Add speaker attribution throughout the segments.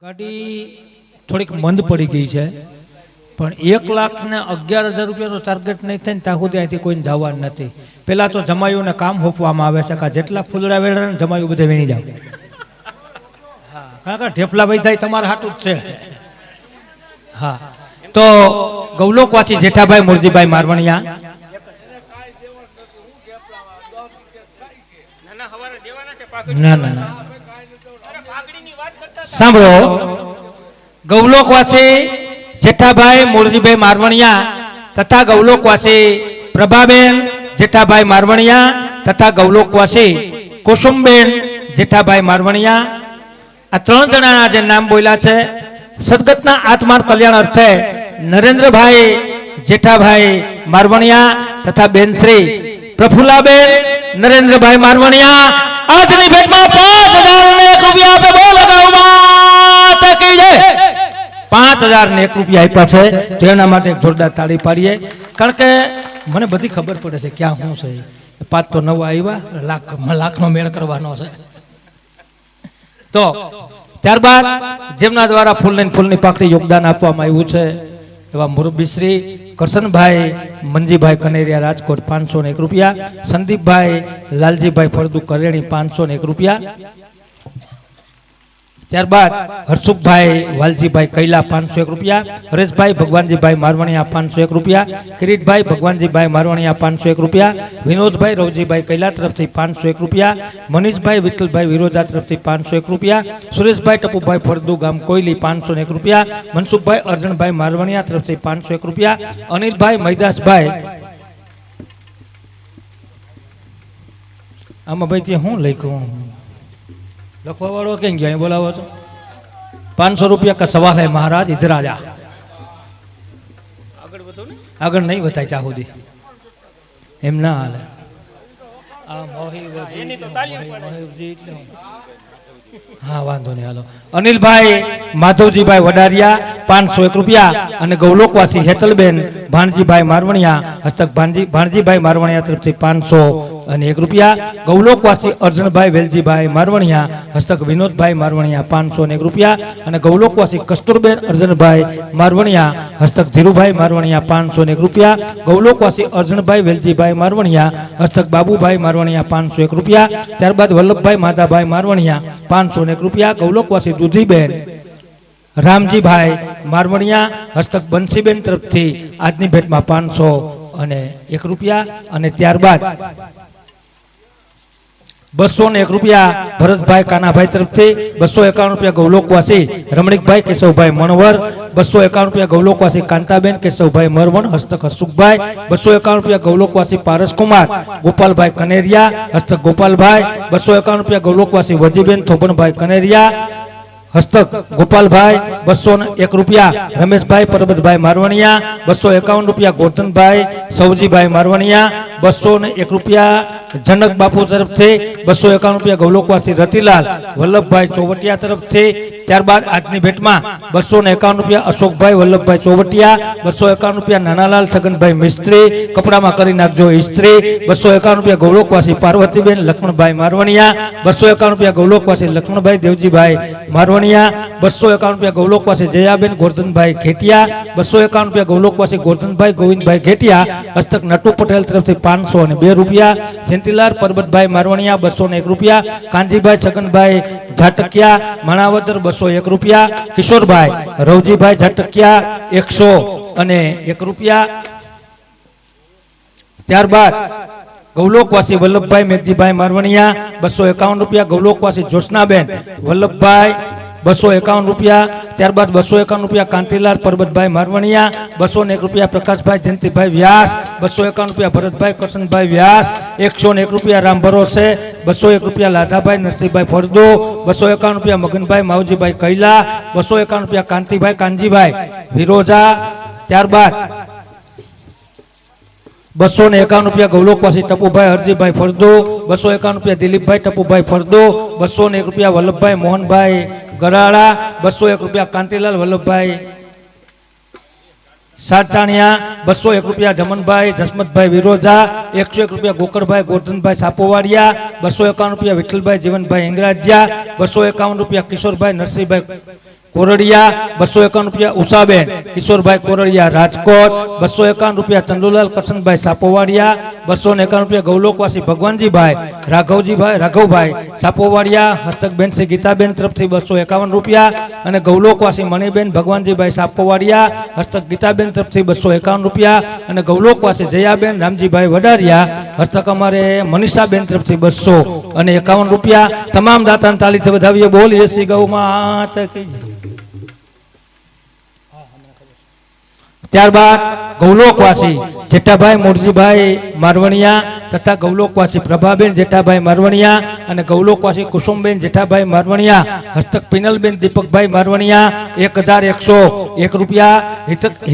Speaker 1: ગાડી થોડીક મંદ પડી ગઈ છે, પણ 1,11,000 રૂપિયાનો ટાર્ગેટ નહીં થાય ને ત્યાં સુધી અહીંથી કોઈને જવાનું નથી. પેલા તો જમાયુને કામ સોંપવામાં આવે છે કે જેટલા ફૂલડા વેડા ને જમાયું બધે વીણી જાવ. હા, કારણ કે ઢેફલા ભાઈ થાય તમારા હાટું જ છે. હા, તો ગૌલોકવાસી જેઠાભાઈ મોરજીભાઈ મારવણિયા ના ના ના સાંભળો, ગૌલોકવાસી જેઠાભાઈ મોરજીભાઈ મારવણિયા તથા ગૌલોકવાસી પ્રભાબેન જેઠાભાઈ મારવણિયા તથા ગૌલોકવાસી કુસુમબેન જેઠાભાઈ મારવણિયા, આ 3 જણાના જે નામ બોલ્યા છે, સદગતના આત્માન કલ્યાણ અર્થે નરેન્દ્રભાઈ જેઠાભાઈ મારવણિયા તથા બેન શ્રી પ્રફુલ્લાબેન નરેન્દ્રભાઈ મારવણિયા આજની ભેટમાં 5,001 રૂપિયા આપે. બોલ લગાવમાં તકી જય. 5,001 રૂપિયા આપ્યા છે, તો એના માટે જોરદાર તાળી પાડીએ. કારણ કે મને બધી ખબર પડે છે ક્યાં શું છે. 5 તો નવા આવ્યા, લાખનો મેળ કરવાનો છે. તો ત્યારબાદ જેમના દ્વારા ફૂલની પાકડી યોગદાન આપવામાં આવ્યું છે એવા મુરબ્બી શ્રી કરશનભાઈ મંજીભાઈ કનેરિયા રાજકોટ 501 રૂપિયા, સંદીપભાઈ લાલજીભાઈ ફળદુ કરેણી 501 રૂપિયા, ત્યારબાદ હરસુખભાઈ વાલજીભાઈ કૈલા 501 રૂપિયા, હરેશભાઈ ભગવાનજીભાઈ મારવણિયા 501 રૂપિયા, કિરીટભાઈ ભગવાનજીભાઈ મારવણિયા 501 રૂપિયા, વિનોદભાઈ રવજીભાઈ કૈલા તરફથી 501 રૂપિયા, મનીષભાઈ વિઠ્ઠલભાઈ વિરોધા તરફથી 501 રૂપિયા, સુરેશભાઈ ટપુભાઈ ફળદુ ગામ કોયલી 501 રૂપિયા, મનસુખભાઈ અર્જણભાઈ મારવણિયા તરફથી 501 રૂપિયા, અનિલભાઈ મૈદાસભાઈ આમાં ભાઈ હું લખ્યું લખવા વાળો કેમ ગયો બોલાવો તો 500 રૂપિયા का सवाल है महाराज इधर आ जा. આગળ નહીં વધાય ત્યાં સુધી એમ ના હાલે. હા વાંધો નહીં, હાલો. અનિલભાઈ માધવજીભાઈ વડારિયા 501 રૂપિયા અને ગૌલોકવાસી હેતલબેન ભાણજીભાઈ મારવણિયા હસ્તક ભાણજીભાઈ મારવણિયા તરફથી 501 રૂપિયા, ગૌલોકવાસી અર્જણભાઈ વેલજીભાઈ મારવણિયા હસ્તક વિનોદભાઈ મારવણિયા 501 રૂપિયા અને ગૌલોકવાસી કસ્તુરબેન અર્જણભાઈ મારવણિયા હસ્તક ધીરુભાઈ મારવણિયા 501 રૂપિયા, ગૌલોકવાસી અર્જણભાઈ વેલજીભાઈ મારવણિયા હસ્તક બાબુભાઈ મારવણિયા 501 રૂપિયા, ત્યારબાદ વલ્લભભાઈ માધાભાઈ મારવણિયા 501 રૂપિયા, ગૌલોકવાસી દુધીબેન રામજીભાઈ મારવણિયા હસ્તક બંસીબેન તરફથી આજની ભેટમાં 501 રૂપિયા અને ત્યારબાદ 201 રૂપિયા ભરતભાઈ કાનાભાઈ તરફથી, 251 રૂપિયા ગૌલોકવાસી રમણીકભાઈ કેશવભાઈ મણવર, 251 રૂપિયા ગૌલોકવાસી કાંતાબેન કેશવભાઈ મરવણ હસ્તક હસુખભાઈ, 251 રૂપિયા ગૌલોકવાસી પારસકુમાર ગોપાલભાઈ કનેરિયા હસ્તક ગોપાલભાઈ, 251 રૂપિયા ગૌલોકવાસી વજીબેન થોબણભાઈ કનેરિયા હસ્તક ગોપાલભાઈ, 201 રૂપિયા રમેશભાઈ પરબતભાઈ મારવણિયા, 251 રૂપિયા ગોરધનભાઈ સૌજીભાઈ મારવણિયા, 201 રૂપિયા જનક બાપુ તરફથી, 251 રૂપિયા ગૌલોકવાસી રતિલાલ વલ્લભભાઈ ચોવટિયા તરફથી, ત્યારબાદ આજની ભેટમાં 251 રૂપિયા અશોકભાઈ વલ્લભભાઈ ચોવટિયા, 251 રૂપિયા નાનાલાલ છગનભાઈ મિસ્ત્રી કપડામાં કરી નાખજો ઇસ્ત્રી, 251 રૂપિયા ગૌલોકવાસી પાર્વતીબેન લક્ષ્મણભાઈ મારવણિયા, 251 રૂપિયા ગૌલોકવાસી લક્ષ્મણભાઈ દેવજીભાઈ મારવણિયા, 251 રૂપિયા ગૌલોકવાસી જયાબેન ગોરધનભાઈ ઘેટિયા, 251 રૂપિયા ગૌલોકવાસી ગોરધનભાઈ ગોવિંદભાઈ ઘેટિયા હસ્તક નટુ પટેલ તરફથી 502 રૂપિયા, જયંતિલાલ પરબતભાઈ મારવણિયા 201 રૂપિયા, કાનજીભાઈ છગનભાઈ ઝાટકિયા માણાવદર 201 રૂપિયા, કિશોરભાઈ રવજીભાઈ ઝાટકિયા 101 રૂપિયા, ત્યારબાદ ગૌલોકવાસી વલ્લભભાઈ મેઘજીભાઈ મારવણિયા 251 રૂપિયા, ગૌલોકવાસી જોશનાબેન વલ્લભભાઈ 251 રૂપિયા, ત્યારબાદ 251 રૂપિયા કાંતિલાલ પરબતભાઈ મારવણિયા, 201 રૂપિયા પ્રકાશભાઈ જયંતિભાઈ વ્યાસ, 251 રૂપિયા ભરતભાઈ કરશનભાઈ વ્યાસ, 101 રૂપિયા રામ ભરોસે, 201 રૂપિયા લાધાભાઈ નરસિંહભાઈ ફળદુ, 251 રૂપિયા મગનભાઈ માવજીભાઈ કૈલા, 251 રૂપિયા કાંતિભાઈ કાનજીભાઈ વિરોધા, ત્યારબાદ 251 રૂપિયા ગૌલોકવાસી ટપુભાઈ હરજીભાઈ ફળદુ, 251 રૂપિયા દિલીપભાઈ ટપુભાઈ ફળદુ, 201 રૂપિયા વલ્લભભાઈ મોહનભાઈ ગરાળા, 201 રૂપિયા કાંતિલાલ વલ્લભભાઈ સાચાણિયા 201 રૂપિયા જમનભાઈ જસમતભાઈ વિરોજા 101 રૂપિયા ગોકળભાઈ ગોરધનભાઈ સાપોવાડિયા 251 રૂપિયા વિઠ્ઠલભાઈ જીવનભાઈ ઇંગરાજિયા 251 રૂપિયા કિશોરભાઈ નરસિંહભાઈ કોરડિયા 251 રૂપિયા ઉષાબેન કિશોરભાઈ કોરડિયા રાજકોટ 251 રૂપિયા ચંદુલાલ કરશનભાઈ સાપોવાડિયા 251 રૂપિયા ગૌલોકવાસી ભગવાનજીભાઈ રાઘવભાઈ સાપોવાડિયા હસ્તકબેન શ્રી ગીતાબેન તરફથી 251 રૂપિયા અને ગૌલોકવાસી મણિબેન ભગવાનજીભાઈ સાપોવાડિયા હસ્તક ગીતાબેન તરફથી 251 રૂપિયા અને ગૌલોકવાસી જયાબેન રામજીભાઈ વડારિયા હસ્તક અમારે મનીષાબેન તરફથી 251 રૂપિયા તમામ દાતાને તાલીથી વધાવીએ બોલીએ શ્રી ગૌ માતા કી જય। ત્યારબાદ ગૌલોકવાસી જેઠાભાઈ મોરજીભાઈ મારવણિયા તથા ગૌલોકવાસી પ્રભાબેન જેઠાભાઈ મારવણિયા અને ગૌલોકવાસી કુસુમબેન જેઠાભાઈ મારવણિયા હસ્તક પિનલબેન દીપકભાઈ મારવણિયા 1101 રૂપિયા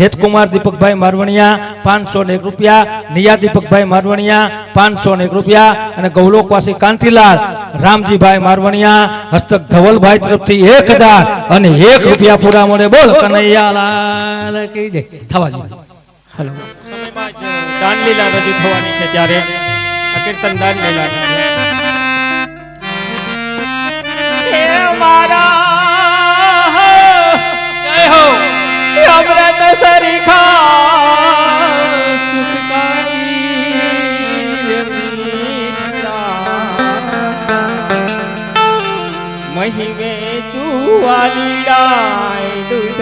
Speaker 1: હેતકુમાર દીપકભાઈ મારવણિયા 501 રૂપિયા નિયા દીપકભાઈ મારવણિયા 501 રૂપિયા અને ગૌલોકવાસી કાંતિલાલ રામજીભાઈ મારવણિયા હસ્તક ધવલભાઈ તરફથી 1001 રૂપિયા પૂરા મળે બોલ કનૈયાલાલ કી જય। થવા જોઈએ હેલો
Speaker 2: સમયમાં જ દાનલીલા રજૂ થવાની છે ત્યારે આ કીર્તન દાનલીલા છે મારા જય હો અમૃત સરીખા સુખકારી મહી વેચું વાલીડાય દૂધ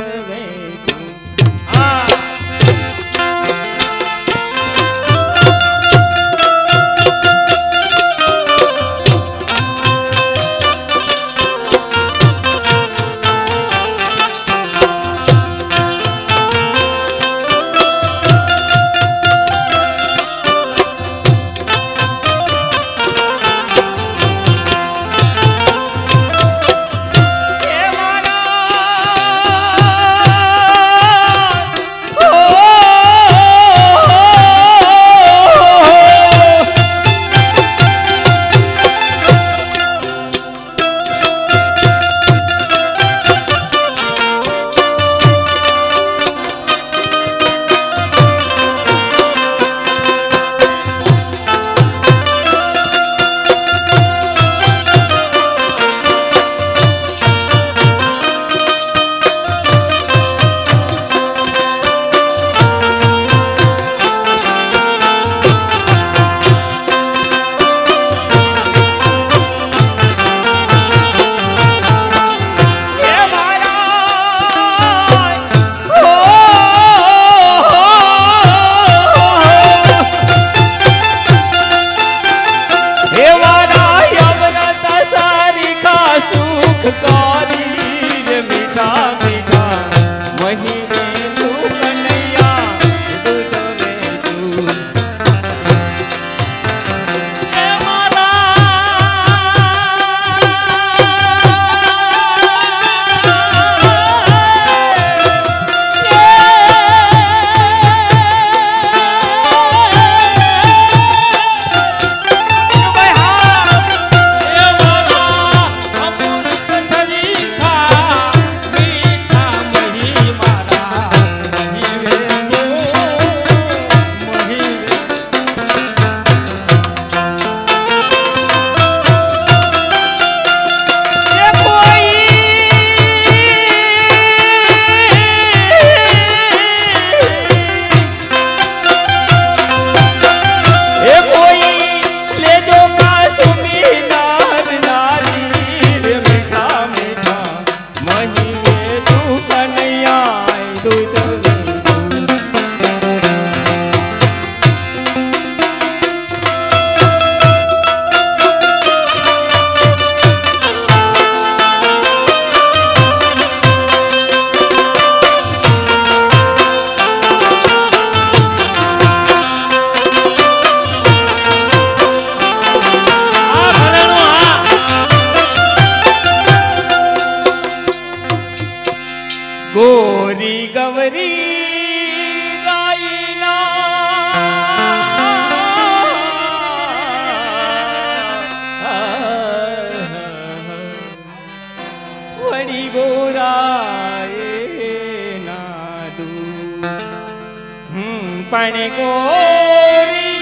Speaker 2: પણ ગોરી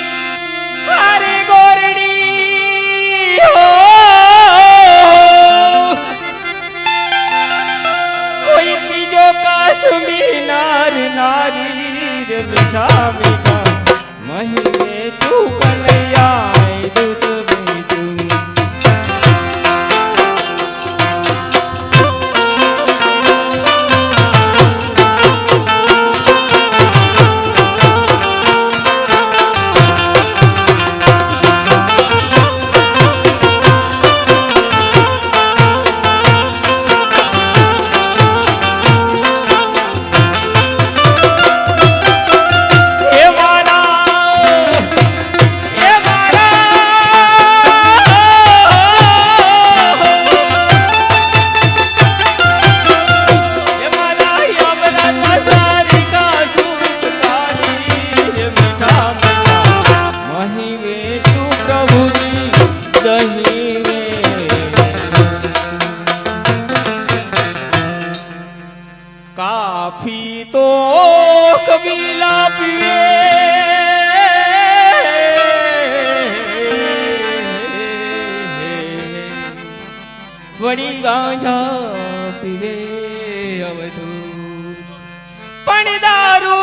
Speaker 2: હરે ગોરડી હો નારી રે મીઠા મીઠા મહિમે તું કનૈયા દૂધ બીજું કાફી તો કબીલા પીવે વળી ગાંજા પીવે અવધૂત પણ દારૂ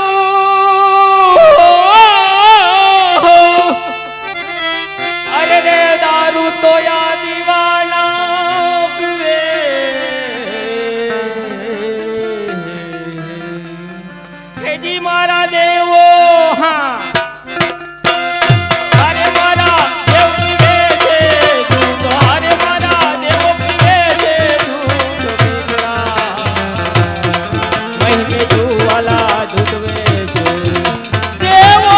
Speaker 2: અરે રે દારૂ તો યા દીવાના પીવે હેજી મારા દેવો હા અરે મારા દેવ પીવે છે દૂધ અરે મારા દેવો પીવે છે દૂધ પીવડા મહિમે જુવાલા દૂધ વેચે દેવો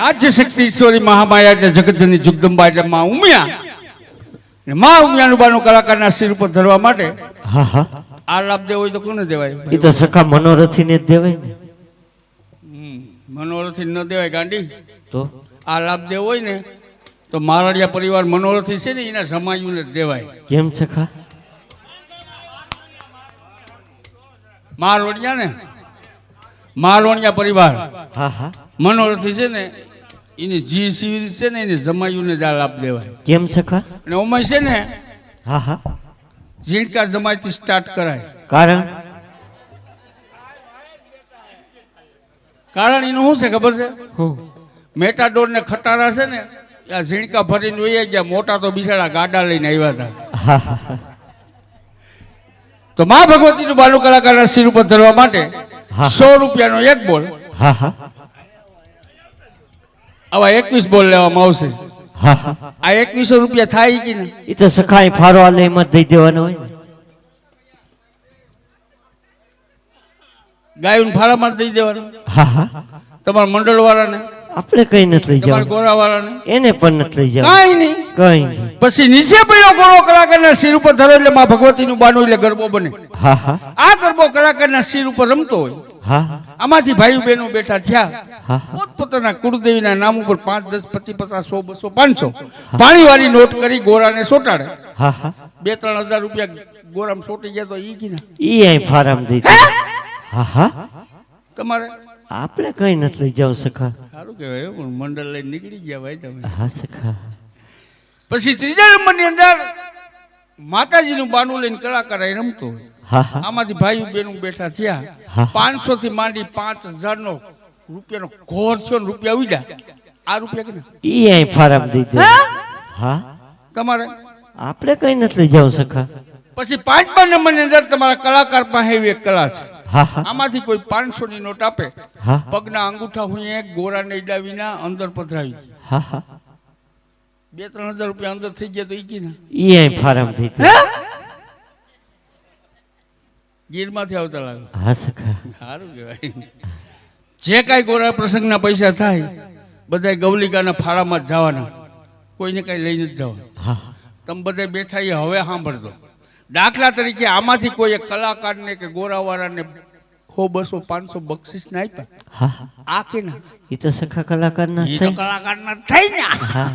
Speaker 3: આદ્ય શક્તિ ઈશ્વરી મહામાયા એટલે જગતજનની જગદંબા એટલે માં ઉમિયા અને માં ઉમિયાનું બાનું કલાકારના શિર ઉપર ધરવા માટે
Speaker 4: હા હા
Speaker 3: આ લાભ દેવો હોય તો કોને દેવાય?
Speaker 4: એ તો સખા મનોરથી ને જ દેવાય ને.
Speaker 3: મનોરથી ન દેવાય ગાંડી.
Speaker 4: તો
Speaker 3: આ લાભ દેવો હોય ને તો મારડિયા પરિવાર મનોરથી છે ને એના સમાયુને જ દેવાય.
Speaker 4: કેમ સખા?
Speaker 3: મારવડિયા ને મારવડિયા પરિવાર
Speaker 4: હા હા
Speaker 3: મનોરથી છે ને એની જી સીવી છે ને એને જમાયુને જ આ લાભ દેવાય.
Speaker 4: કેમ સખા?
Speaker 3: અને ઓમાં છે ને
Speaker 4: હા હા
Speaker 3: ઝીણકા જમાયથી સ્ટાર્ટ કરાય.
Speaker 4: કારણ
Speaker 3: કારણ એનું શું છે ખબર છે?
Speaker 4: હું
Speaker 3: મેટાડોર ને ખટારા છે ને આ ઝીણકા ભરીને વહી ગયા. મોટા તો બિચારા ગાડા લઈને આવ્યા હતા.
Speaker 4: હા હા
Speaker 3: તો મા ભગવતીનું બાલુ કલાકારના શિર ઉપર ધરવા માટે
Speaker 4: હા.
Speaker 3: 100 રૂપિયાનો એક બોલ,
Speaker 4: હા હા
Speaker 3: આવા 21 બોલ લેવામાં આવશે.
Speaker 4: હા હા
Speaker 3: આ 2100 રૂપિયા થાય કે ને?
Speaker 4: એ તો સખા અહીં ફારો આલે એમ જ દઈ દેવાનો હોય ને.
Speaker 3: ગાયું ફાળામાં જ દઈ દેવાનું
Speaker 4: હા હા
Speaker 3: તમારા મંડળ વાળાને.
Speaker 4: આપણે કઈ નથી લઈ
Speaker 3: તમારા
Speaker 4: જવાનું
Speaker 3: ગોરાવાળાને
Speaker 4: એને પણ નથી લઈ જવાનું
Speaker 3: કાંઈ નહીં.
Speaker 4: કઈ નહીં
Speaker 3: પછી નીચે પડ્યો ગોરો કલાકારના સિર ઉપર ધરો એટલે માં ભગવતીનું બાનું એટલે ગરબો બને.
Speaker 4: હા હા
Speaker 3: આ ગરબો કલાકારના સિર ઉપર રમતો હોય.
Speaker 4: હા
Speaker 3: આમાંથી ભાઈઓ બહેનો બેઠા થયા
Speaker 4: હા
Speaker 3: પોતપોતાના કુળદેવીના નામ ઉપર 5, 10, 25, 50, 100, 200, 500 પાણીવાળી નોટ કરી ગોરાને સોટાડે.
Speaker 4: હા હા
Speaker 3: 2-3 હજાર રૂપિયા ગોરામ સોટી ગયા તો ઈ કીના
Speaker 4: ઈ અહીં ફારામ દીધી હા હા
Speaker 3: તમારે
Speaker 4: આપણે કઈ નથી લઈ જાવ સખા
Speaker 3: સારું કહેવાય હો, પણ મંડળ લઈને નીકળી ગયા ભાઈ તમે.
Speaker 4: હા સખા
Speaker 3: પછી ત્રીજા નંબરની અંદર માતાજીનું બાનું લઈને કલાકાર અહીં રમતો હોય.
Speaker 4: હા હા
Speaker 3: આમાંથી ભાઈઓ બહેનો બેઠા થયા
Speaker 4: હા.
Speaker 3: 500 થી માંડી 5000 નો રૂપિયાનો ઘોર થયો ને રૂપિયા ઉડ્યા. આ રૂપિયા કે
Speaker 4: ઈ અહીં ફારામ દીધી હા
Speaker 3: તમારે
Speaker 4: આપણે કઈ નથી લઈ જાવ સખા
Speaker 3: પછી 5મા નંબરની અંદર તમારા કલાકાર પાસે એવી એક કલા છે.
Speaker 4: હા હા
Speaker 3: આમાંથી કોઈ 500 ની નોટ આપે,
Speaker 4: હા
Speaker 3: પગના અંગૂઠા હું એક ગોરાને ઈડાવીના અંદર પધરાવી દે.
Speaker 4: હા હા
Speaker 3: 2-3 હજાર રૂપિયા અંદર થઈ ગયા તો ઈ કી ના
Speaker 4: ઈ અહીં ફારામ દીધી
Speaker 3: ગીરમાંથી આવતા લાગે.
Speaker 4: હા સખા
Speaker 3: સારું કહેવાય. જે કાંઈ ગોરા પ્રસંગના પૈસા થાય બધા ગૌલિકાના ફાળામાં જ જવાના, કોઈને કાંઈ લઈને જ જવાનું.
Speaker 4: હા
Speaker 3: તમે બધા બેઠા એ હવે સાંભળજો. દાખલા તરીકે આમાંથી કોઈ એક કલાકારને કે ગોરાવાળાને 100, 200, 500 બક્ષિસ ના આપ્યા,
Speaker 4: હા
Speaker 3: આ કે ના
Speaker 4: ઈ તો સખા કલાકારના જ
Speaker 3: એ તો
Speaker 4: થાય
Speaker 3: કલાકારના થઈ ને.
Speaker 4: હા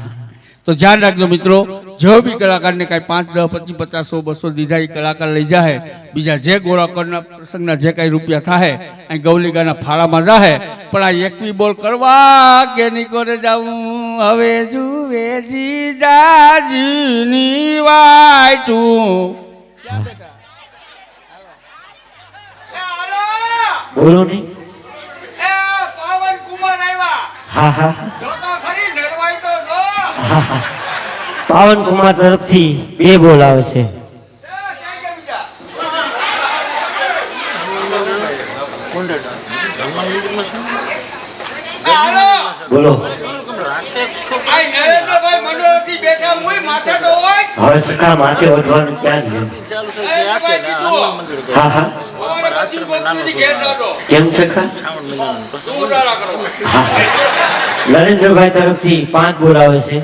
Speaker 3: તો ધ્યાન રાખજો મિત્રો, જો બી કલાકારને કાંઈ 5, 10, 25, 50, 100, 200 દીધા એ કલાકાર લઈ જાય. બીજા જે ગોરાકરના પ્રસંગના જે કાંઈ રૂપિયા થાય અહીં ગૌલિકાના ફાળામાં જાય. પણ આ એકવી બોલ કરવા કે નહીં કરે જાવું હવે જુએ જીજાજીની વાયટું.
Speaker 4: બોલો નહીં હા હા હા હા પાવન કુમાર તરફથી 2 બોલ આવે છે બોલો હવે સખા માથે ઓઢવાનું ક્યાં રહ્યું હા હા કેમ સખા હા નરેન્દ્રભાઈ તરફથી 5 બોલ આવે છે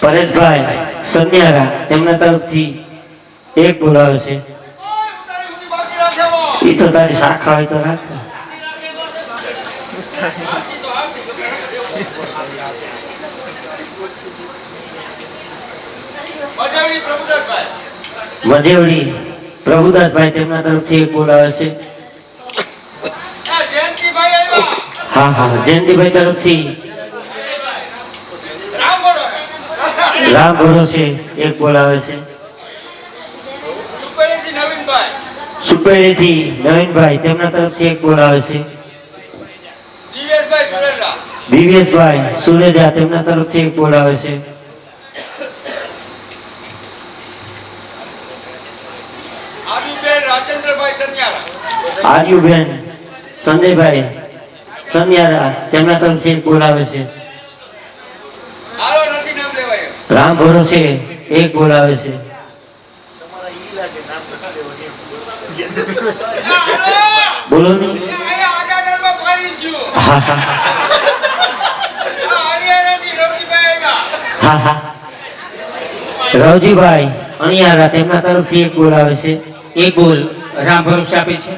Speaker 4: પરેશભાઈ સન્યારા તેમના તરફથી 1 બોલ આવે છે ઈ તો તારી શાખા હોય તો રાખ મજેવડી પ્રભુદાસભાઈ તેમના તરફથી 1 બોલ આવે છે હા હા જયંતિભાઈ તરફથી રામ ભરોસે 1 બોલ આવે છે સુપેરીથી નવીનભાઈ તેમના તરફથી 1 બોલ આવે છે દિવ્યેશભાઈ સુરેજા તેમના તરફથી 1 બોલ આવે છે આર્યુબેન સંજયભાઈ સન્યારા તેમના તરફથી 1 બોલ આવે છે રામ ભરોસે 1 બોલ આવે છે બોલો નહીં હા હા હા હા રવજીભાઈ અણિયારા તેમના તરફથી 1 બોલ આવે છે
Speaker 1: 1 બોલ રામ ભરોસે આપે છે.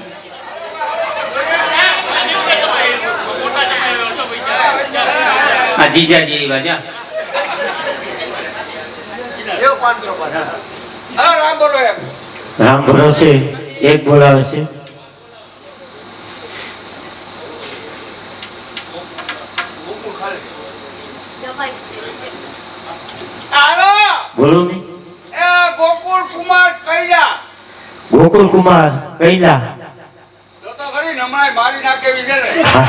Speaker 1: આ જીજાજી આવ્યા જા.
Speaker 4: રામ ભરોસે 1 બોલ આવે છે બોલો નહીં
Speaker 3: ગોકુળ કુમાર કૈલા
Speaker 4: ગોકુલ કુમાર કૈલા
Speaker 3: જો તો ખરી નમણાય મારી નાખે વિશે ને.
Speaker 4: હા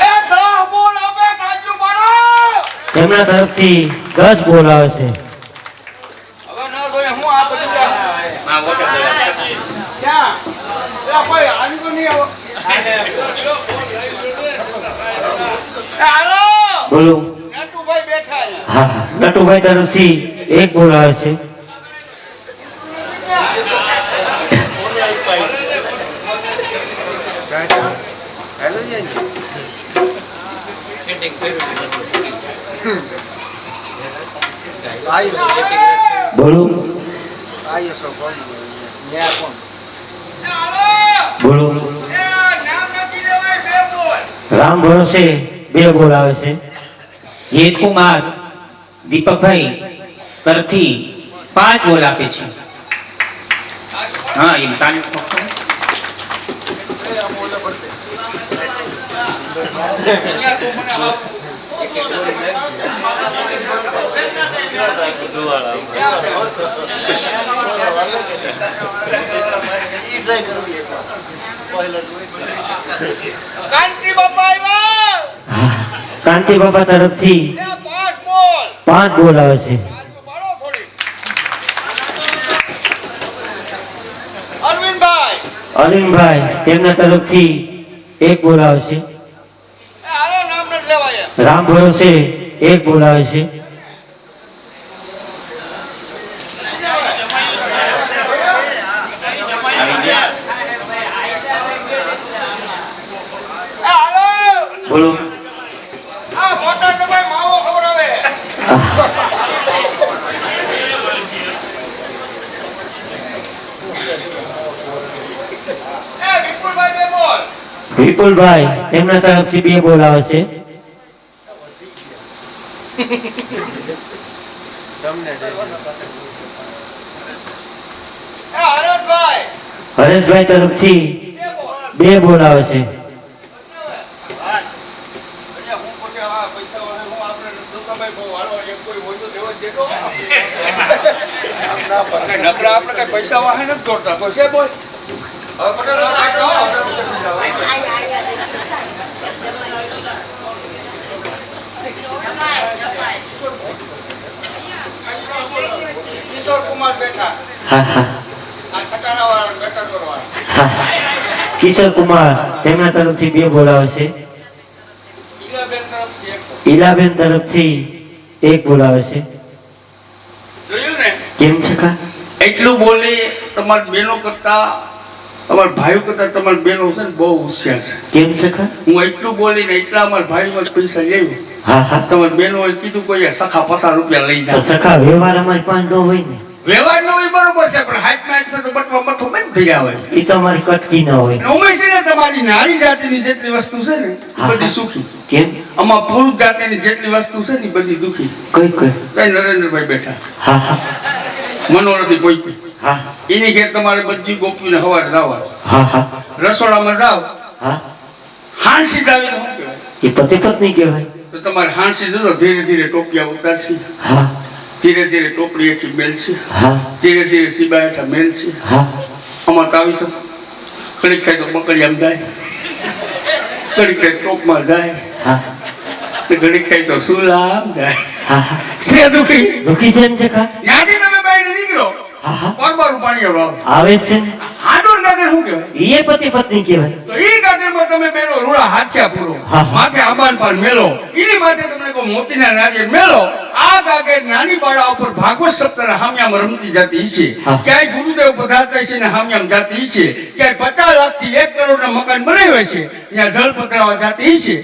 Speaker 3: એ 10 બોલ આપે કાજુ મારો.
Speaker 4: તેમના તરફથી 10 બોલ આવે છે
Speaker 3: હવે ના જોઈએ હું આ બધું ક્યાં કોઈ આવી તો નહીં આવો. હાલો
Speaker 4: બોલો
Speaker 3: નટુભાઈ બેઠા અહીંયા.
Speaker 4: હા હા નટુભાઈ તરફથી 1 બોલ આવે છે બોલો બોલો રામ ભરોસે બે બોલ આવે છે.
Speaker 5: હેતકુમાર દીપકભાઈ તરફથી 5 બોલ આપે છે. હા એમ તાને
Speaker 2: કાંતિ બાપા આવ્યા
Speaker 4: કાંતિ બાપા તરફથી
Speaker 2: 5 બોલ
Speaker 4: 5 બોલ આવે છે.
Speaker 2: બાળો થોડી અરવિંદભાઈ
Speaker 4: અરવિંદભાઈ તેમના તરફથી 1 બોલ આવે છે.
Speaker 2: હાલો નામ નથી લેવાય
Speaker 4: રામ ભરોસે 1 બોલ આવે છે.
Speaker 2: હાલો
Speaker 4: બોલો
Speaker 2: આ મોટા ડબ્બે માવો ખવડાવે વિપુલભાઈ બે બોલ
Speaker 4: વિપુલભાઈ તેમના તરફથી 2 બોલ આવે છે.
Speaker 2: હરેશભાઈ
Speaker 4: હરેશભાઈ તરફથી 2 બોલ આવે છે.
Speaker 3: આપણે કઈ પૈસા વાહે નથી દોડતા કોઈ છે બોલ હવે પટેલ કિશોર કુમાર બેઠા
Speaker 4: હા હા
Speaker 3: આ ખટાણા વાળા બેઠા કરવા
Speaker 4: હા. કિશોર કુમાર તેમના તરફથી 2 બોલ આવે છે.
Speaker 3: ઈલાબેન તરફથી એક બોલ.
Speaker 4: ઈલાબેન તરફથી 1 બોલ આવે છે.
Speaker 3: જોયું ને
Speaker 4: કેમ છે કા?
Speaker 3: એટલું બોલે તમારી બહેનો કરતા તમારા ભાઈઓ કરતા તમારી બહેનો છે ને બહુ હોશિયાર છે.
Speaker 4: કેમ છે કા?
Speaker 3: હું એટલું બોલીને એટલા અમારા ભાઈમાં પૈસા લેવું
Speaker 4: હા હા
Speaker 3: તમારી બહેનોએ કીધું કોઈ સખા 50 રૂપિયા લઈ
Speaker 4: તો
Speaker 3: જાય
Speaker 4: સખા વ્યવહાર અમારી પાસે ન હોય ને.
Speaker 3: વ્યવહાર નો ઈ બરોબર છે પણ હાથમાં તો બટવા મથો બંધ થઈ આવે
Speaker 4: એ તો અમારી કટકી ન હોય.
Speaker 3: ઉમેશ છે ને તમારી નારી જાતિની જેટલી વસ્તુ છે ને
Speaker 4: હા,
Speaker 3: બધી
Speaker 4: હા.
Speaker 3: સુખી
Speaker 4: કેમ?
Speaker 3: આમાં પુરુષ જાતિની જેટલી વસ્તુ છે ને બધી દુખી
Speaker 4: કઈ કઈ?
Speaker 3: કઈ નરેન્દ્રભાઈ બેઠા
Speaker 4: હા હા
Speaker 3: મનોરથી પોઈતી
Speaker 4: હા
Speaker 3: એની ઘેર તમારે બધી ગોપીને હવારે લાવવા
Speaker 4: હા હા
Speaker 3: રસોડામાં જાવ
Speaker 4: હા
Speaker 3: હાંસી જાવી શું કહેવાય
Speaker 4: એ પતિ પત્ની કહેવાય.
Speaker 3: તો તમારે હાંસી જતો ધીરે ધીરે ટોપિયા ઉતારશે
Speaker 4: હા
Speaker 3: ધીરે ધીરે ટોપડી હેઠી મેલશે
Speaker 4: હા
Speaker 3: ધીરે ધીરે સીબા હેઠા મેલશે
Speaker 4: હા
Speaker 3: આમાં તો આવી તો ઘડીક થાય તો બકડિયામ જાય ઘડીક થાય ટોપમાં જાય
Speaker 4: હા
Speaker 3: તો ઘડીક થાય તો સુલામ જાય
Speaker 4: હા હા
Speaker 3: સે દુખી
Speaker 4: દુખી છે ને છે કા?
Speaker 3: ત્યાંથી તમે બહાર નીકળો
Speaker 4: હા હા
Speaker 3: પરબારું પાણી આવે
Speaker 4: આવે જ છે ને.
Speaker 3: હાડો નગર શું કહેવાય
Speaker 4: એ પતિ પત્ની કહેવાય.
Speaker 3: તો ઈ ગાગરમાં તમે બેનો રૂડા હાથ્યા પૂરો
Speaker 4: હા, હા.
Speaker 3: માથે આબાન પાન મેલો ઈની માથે તમને કોઈ મોતીના નારિયેળ મેલો આ ગાગે નાની બાળા ઉપર ભાગવત સપ્તાહ હામિયામાં રમતી જાતી છે
Speaker 4: હા.
Speaker 3: ક્યાંય ગુરુદેવ પધારતા છે ને હામિયામાં જાતી છે ક્યાંય 50 લાખથી 1 કરોડના મકાન બનાવ્યા છે ત્યાં જળ પધરાવા જાતી છે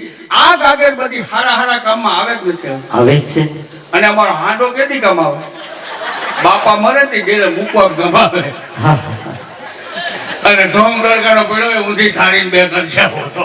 Speaker 3: આ ગાગર બધી હારા હારા કામમાં આવે જ નથી આવતી.
Speaker 4: આવે જ છે ને.
Speaker 3: અને અમારો હાંડો કેદી કામ આવે બાપા મરે તે ડેરે મૂકવા ગમાવે
Speaker 4: હા હા
Speaker 3: અને ધોમ ગળગાનો પીડો એ ઊંધી થાળીને 2 કરશા હોતો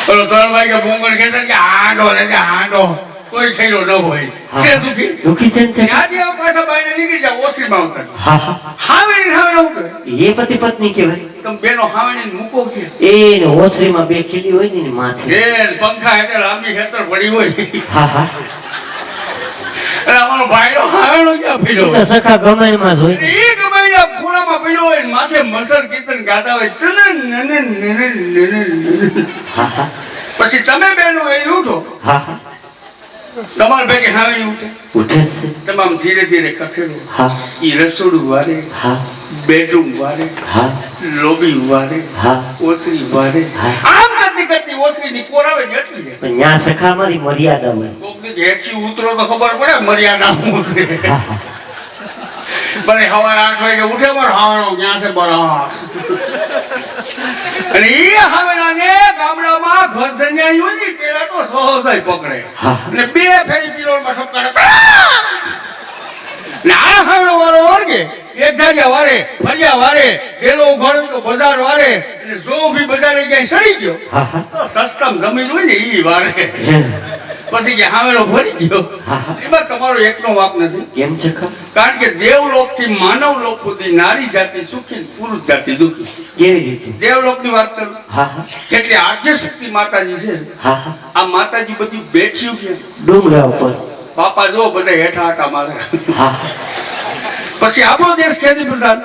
Speaker 3: ઓલો 3 વાગે ભૂંગળ કહેતા કે હાંડો રે કે હાંડો કોઈ થયેલો ન હોય
Speaker 4: હા.
Speaker 3: સે દુખી
Speaker 4: દુખી છે ને છે કા?
Speaker 3: ત્યાંથી આમ પાછા બાઈને નીકળી જાવ ઓસીમાં આવતા
Speaker 4: હા હા
Speaker 3: હાવણી હાવણું કે
Speaker 4: એ પતિ પત્ની કહેવાય.
Speaker 3: તમે બેનો હાવણી મૂકો કે
Speaker 4: એને ઓસરીમાં 2 ખીલી હોય ને એની માથે.
Speaker 3: બેન પંખા હેઠળ લાંબી હેતર પડી હોય
Speaker 4: હા હા
Speaker 3: અને અમારો ભાઈનો હાવણો ક્યાં
Speaker 4: એ
Speaker 3: પીડ્યો
Speaker 4: તો
Speaker 3: હોય
Speaker 4: સખા ગમાણમાં જ હોય ને.
Speaker 3: એ ગમાઈના ખૂણામાં પીડ્યો હોય ને માથે મસર કીર્તન ગાતા હોય
Speaker 4: હા હા
Speaker 3: પછી તમે બેનો એ ઉઠો
Speaker 4: હા હા
Speaker 3: તમારે ભેગી હાવણી ઉઠે
Speaker 4: ઉઠે જ છે.
Speaker 3: તમામ ધીરે ધીરે ખખેડો
Speaker 4: હા
Speaker 3: ઈ રસોડું વારે
Speaker 4: હા
Speaker 3: બેડરૂમ વારે
Speaker 4: હા
Speaker 3: લોબી વારે
Speaker 4: હા
Speaker 3: ઓસરી વારે
Speaker 4: હા.
Speaker 3: આમ કરતી કરતી ઓસરી ની કોરાવે ને એટલી જાય
Speaker 4: પણ ન્યા સખા મારી મર્યાદા હોય.
Speaker 3: કોક દી હેઠી ઉતરો તો ખબર પડે મર્યાદા શું છે
Speaker 4: હા હા
Speaker 3: પણ સવારે 8 વાગે ઉઠે પણ હાવણો ક્યાં છે બરાસ અને એ હાવણાને ગામડામાં ઘર ધન્યાઈ હોય ને પેલા તો સહજાઈ પકડે અને 2 ફેરી પિલોરમાં ઠપકારે ને આ હાવણો વાળો વર્ગે એક જાડિયા વારે ફરિયા વારે એલો ઉઘાડો તો બજાર વારે અને જો ભી બજારે ક્યાંય સડી ગયો તો સસ્તમ જમીન હોય ને ઈ વારે પછી કે હાવેલો ભરી ગયો એમાં તમારો એકનો વાક નથી
Speaker 4: કેમ છે ખા
Speaker 3: કારણ કે દેવલોક થી માનવ લોક સુધી નારી જાતિ સુખી પુરુષ જાતિ દુખી
Speaker 4: કેવી રીતે
Speaker 3: દેવલોક ની વાત કરું જેટલી આદ્યશક્તિ માતાજી છે આ માતાજી બધી બેઠી કે
Speaker 4: ડુંગરા ઉપર
Speaker 3: પાપા જો બધા હેઠા આટા મારે પછી આપણો દેશ ખેતી પ્રધાન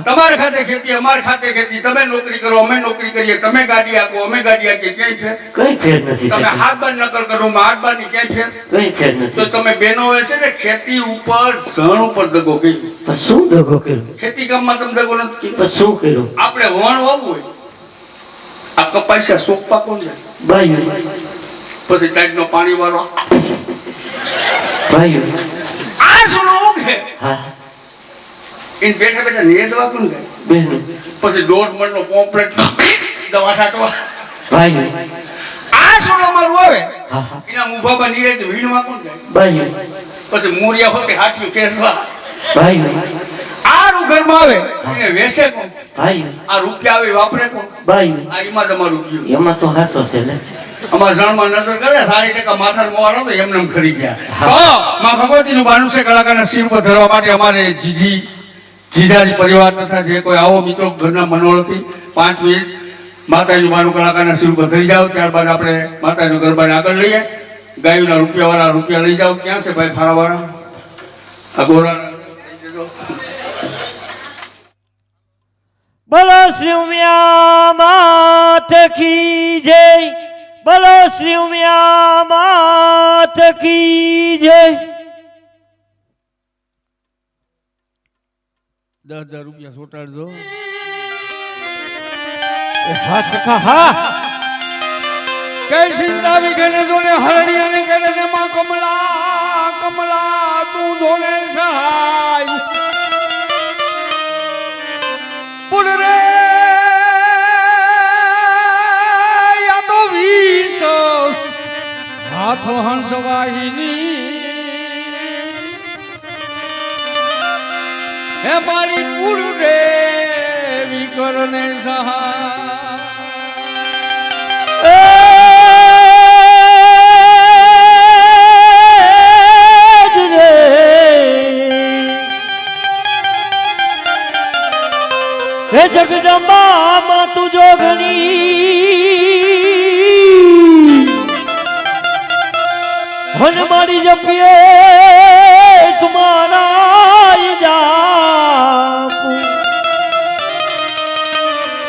Speaker 3: તમારે ખાતે ખેતી અમારે ખાતે ખેતી તમે નોકરી કરો અમે નોકરી કરીએ તમે ગાડી આપો અમે ગાડી આપીએ ક્યાંય ફેર
Speaker 4: કઈ ફેર નથી
Speaker 3: તમે હાથ બાર નકલ કરો હાથ બાર ની ક્યાંય ફેર
Speaker 4: કઈ ફેર નથી
Speaker 3: તો તમે બેનો છે ને ખેતી ઉપર ઝણ ઉપર દગો કર્યો
Speaker 4: પણ શું દગો કર્યો
Speaker 3: ખેતી કામમાં તમે દગો નથી
Speaker 4: પણ શું કર્યું
Speaker 3: આપણે વણ વાવવું હોય આ કપાસિયા સોંપા કોણ જાય
Speaker 4: ભાઈઓ
Speaker 3: પછી ટાઈટ નો પાણી વાળવા
Speaker 4: ભાઈઓ
Speaker 3: આ શું ઉગે ઇન બેઠા બેઠા નેદવા કોણ જાય
Speaker 4: બહેનો
Speaker 3: પછી 1.5 મણનો કોમ્પ્લેટ દવા છાંટવા
Speaker 4: ભાઈઓ
Speaker 3: આ શું અમારું આવે એના મુભામાં નીરે તો વીણવા કોણ જાય
Speaker 4: ભાઈઓ
Speaker 3: પછી મૂરિયા હોતે હાથીઓ ખેંચવા
Speaker 4: ભાઈઓ
Speaker 3: આ ઘરમાં આવે એને વેસે કોણ
Speaker 4: ભાઈઓ
Speaker 3: આ રૂપિયા આવે વાપરે કોણ
Speaker 4: ભાઈઓ
Speaker 3: આ એમાં તમારું ગયું
Speaker 4: એમાં તો હાસો છે ને
Speaker 3: અમારા જણમાં નજર કરે 60% માથાનો મોર હતો એમને ખરી ગયા તો માં ભગવતીનું બાનું છે કલાકારના શિવ પર ધરવા માટે અમારે જીજાજી પરિવાર તથા જે કોઈ આવો મિત્રો ઘરના મનોરથી 5 મિનિટ માતાજીનું બાનું કલાકારના શિવ પર ધરી જાઓ ત્યારબાદ આપણે માતાજીનું ગરબાને આગળ લઈએ ગાયોના રૂપિયાવાળા રૂપિયા લઈ જાઓ ક્યાં છે ભાઈ ફાળાવાળા આ ગોરા
Speaker 2: બોલો શ્રી ઉમિયા માત કી જય બોલો શ્રી ઉમિયા માત કી જય
Speaker 3: 10,000 રૂપિયા સોટાડજો
Speaker 2: હા સખા હા
Speaker 3: कैसी दावी कहने जोने हरणी ने कहने ने मां कमला कमला तू जोने सहाय पुल रे या तो वीस हाथो हंस वाहिनी हे मारी पुल रे विकरणे सहाय
Speaker 2: હે જગદંબા માં તું જોગણી હન મારી જપીએ તુમારા જાપુ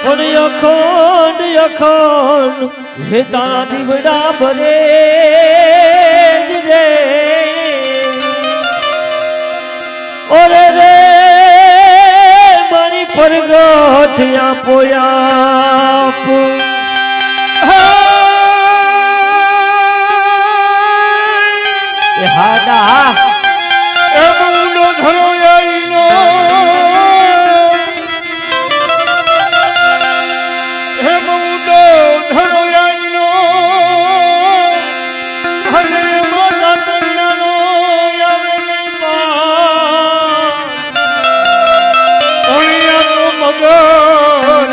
Speaker 2: પણ અખંડ અખંડ હે તારા દીવડા ભરે રે ઓરે રે મારી પરગટ આપો આપ હાડા
Speaker 3: એ મુંડો ધરો આઈનો હે મુંડો ધરો આઈનો હરે માતા તણિયાનો આવે ને પા ઓળિયા તો મગર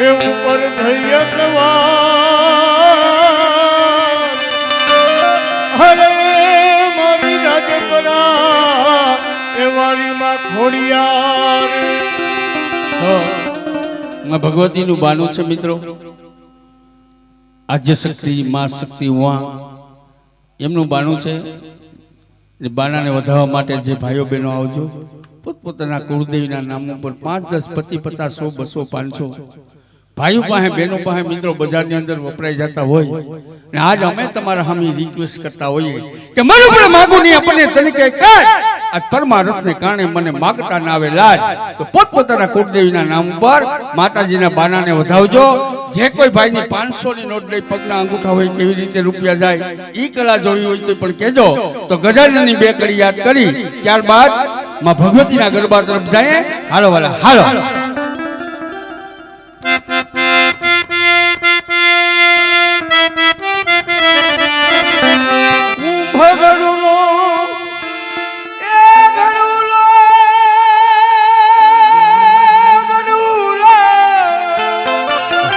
Speaker 3: એ ઉપર ધૈય સવાર હરે મારી રાજપરા એ વારી માં ખોડિયાર ભગવતીનું બાનું છે મિત્રો આદ્ય શક્તિ માં શક્તિ ઉમા એમનું બાનું છે બાનાને વધારવા માટે જે ભાઈઓ બહેનો આવજો પોતપોતાના કુળદેવીના નામ ઉપર 5, 10, 25, 50, 100, 200, 500 ભાઈઓ પાસે બહેનો પાસે મિત્રો બજારની અંદર વપરાઈ જતા હોય અને આજ અમે તમારા સામે રિક્વેસ્ટ કરતા હોઈએ કે મને પણ માગું નહીં આપણને તરીકે કાય આ પરમારથને કારણે મને માગતા ના આવે લાજ તો પોતપોતાના કુળદેવીના નામ ઉપર માતાજીના બાનાને વધાવજો જે કોઈ ભાઈની 500 ની નોટ લઈ પગના અંગૂઠા હોય કેવી રીતે રૂપિયા જાય ઈ કલા જોવી હોય તો પણ કહેજો તો ગજાનનની 2 કડી યાદ કરી ત્યારબાદ માં ભગવતીના ગરબા તરફ જાય. હાલો વાલા હાલો.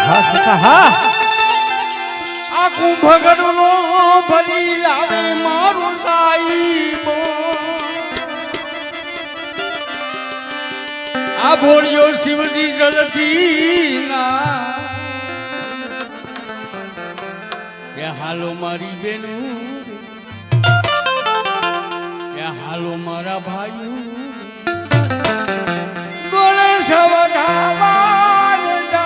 Speaker 1: હા સખા હા
Speaker 3: આખું ભગડનો ભરી લાવે મારું સાઈબ. આ ભોળિયો શિવજી જલથી ના એ હાલો મારી બેનું, એ હાલો મારા ભાઈઓ, ગણેશ વધાવાન જા.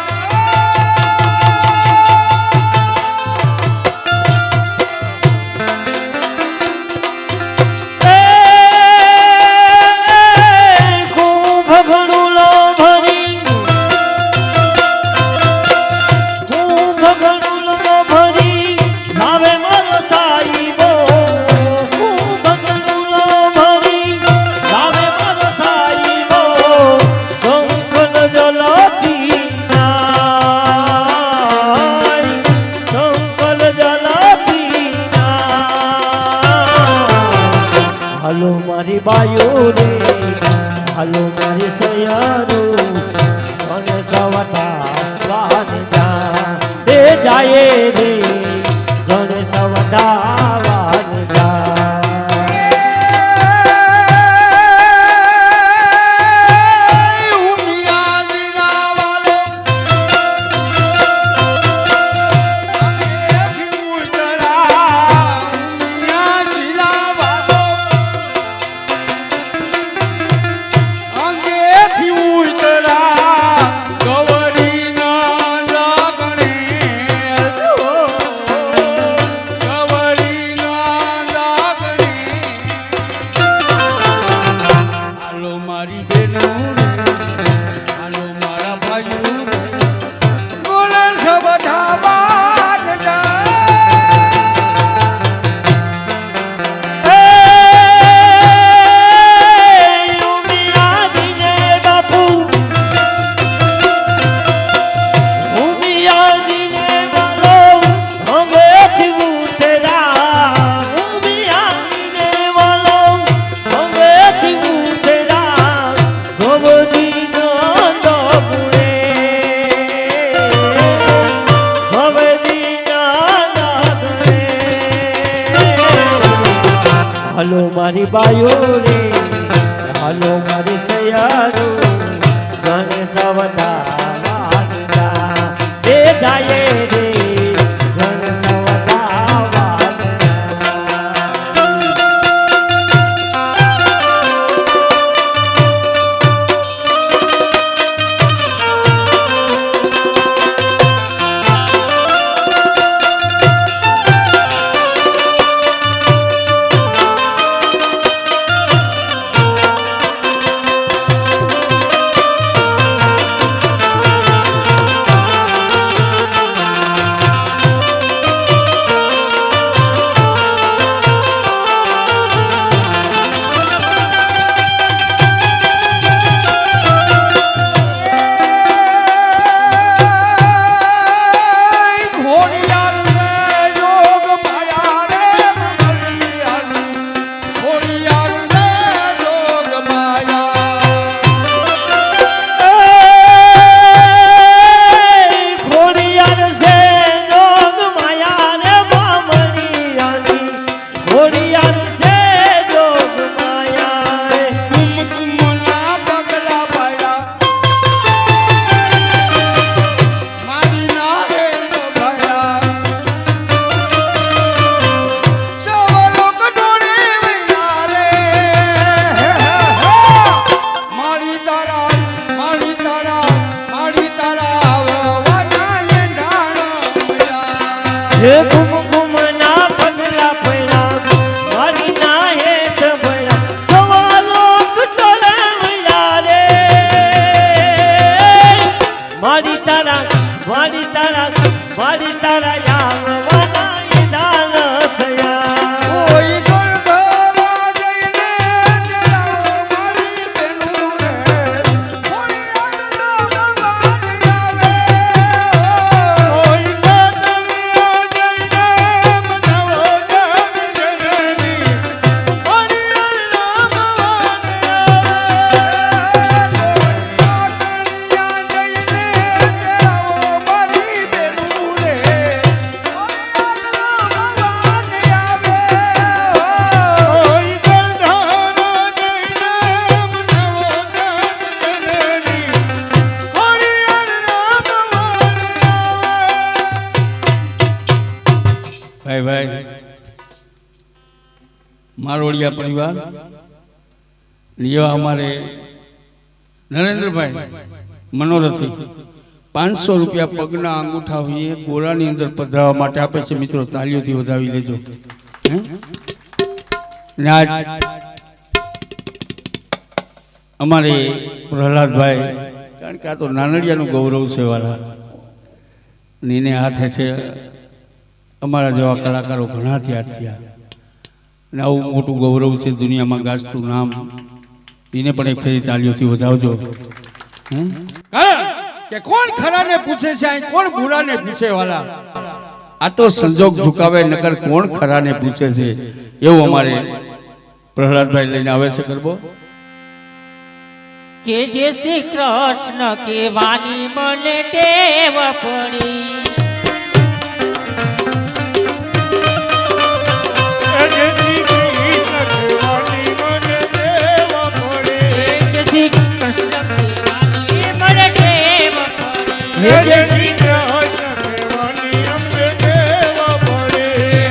Speaker 4: હાલો મારી બાયો રે, હાલો મારી સયારો, અને સવતા વાન જા એ જાય રે, ગણ સવતા વાન જા. હાલો મારી બાયો રે, હાલો મારી સયારો, ગણ સવતા વાન જા એ જાય રે, ગણ સવતા વાન હે કુમકુમ ના પગલા પડ્યા
Speaker 3: ભાઈ મારોડિયા પરિવાર એવા અમારે નરેન્દ્રભાઈ મનોરથી 500 રૂપિયા પગના અંગૂઠા હોય ગોળાની અંદર પધરાવવા માટે આપે છે મિત્રો, તાળીઓથી વધાવી લેજો. ને આજ અમારે પ્રહલાદભાઈ, કારણ કે આ તો નાનડિયાનું ગૌરવ છે વાલા, ને એને હાથે છે અમારા જેવા કલાકારો ઘણા તૈયાર થયા, ને આવું મોટું ગૌરવ છે દુનિયામાં ગાજતું નામ, એને પણ એક ફેરી તાળીઓથી વધાવજો. કે કોણ ખરાને પૂછે છે, કોણ બુરાને પૂછે વાલા? આ તો સંજોગ ઝુકાવે, નકર કોણ ખરાને પૂછે છે, એવું અમારે પ્રહલાદભાઈ લઈને આવે છે ગરબો.
Speaker 2: કે જે શ્રી કૃષ્ણ કેવાની મને ટેવ પડી,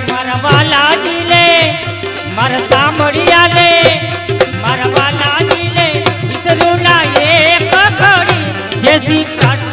Speaker 2: મારા વાલાજી લે, મારા સાંભળ્યા લે, મારા વાલાજી લે, વિસરું ના એક ઘડી જય શ્રી કૃષ્ણ.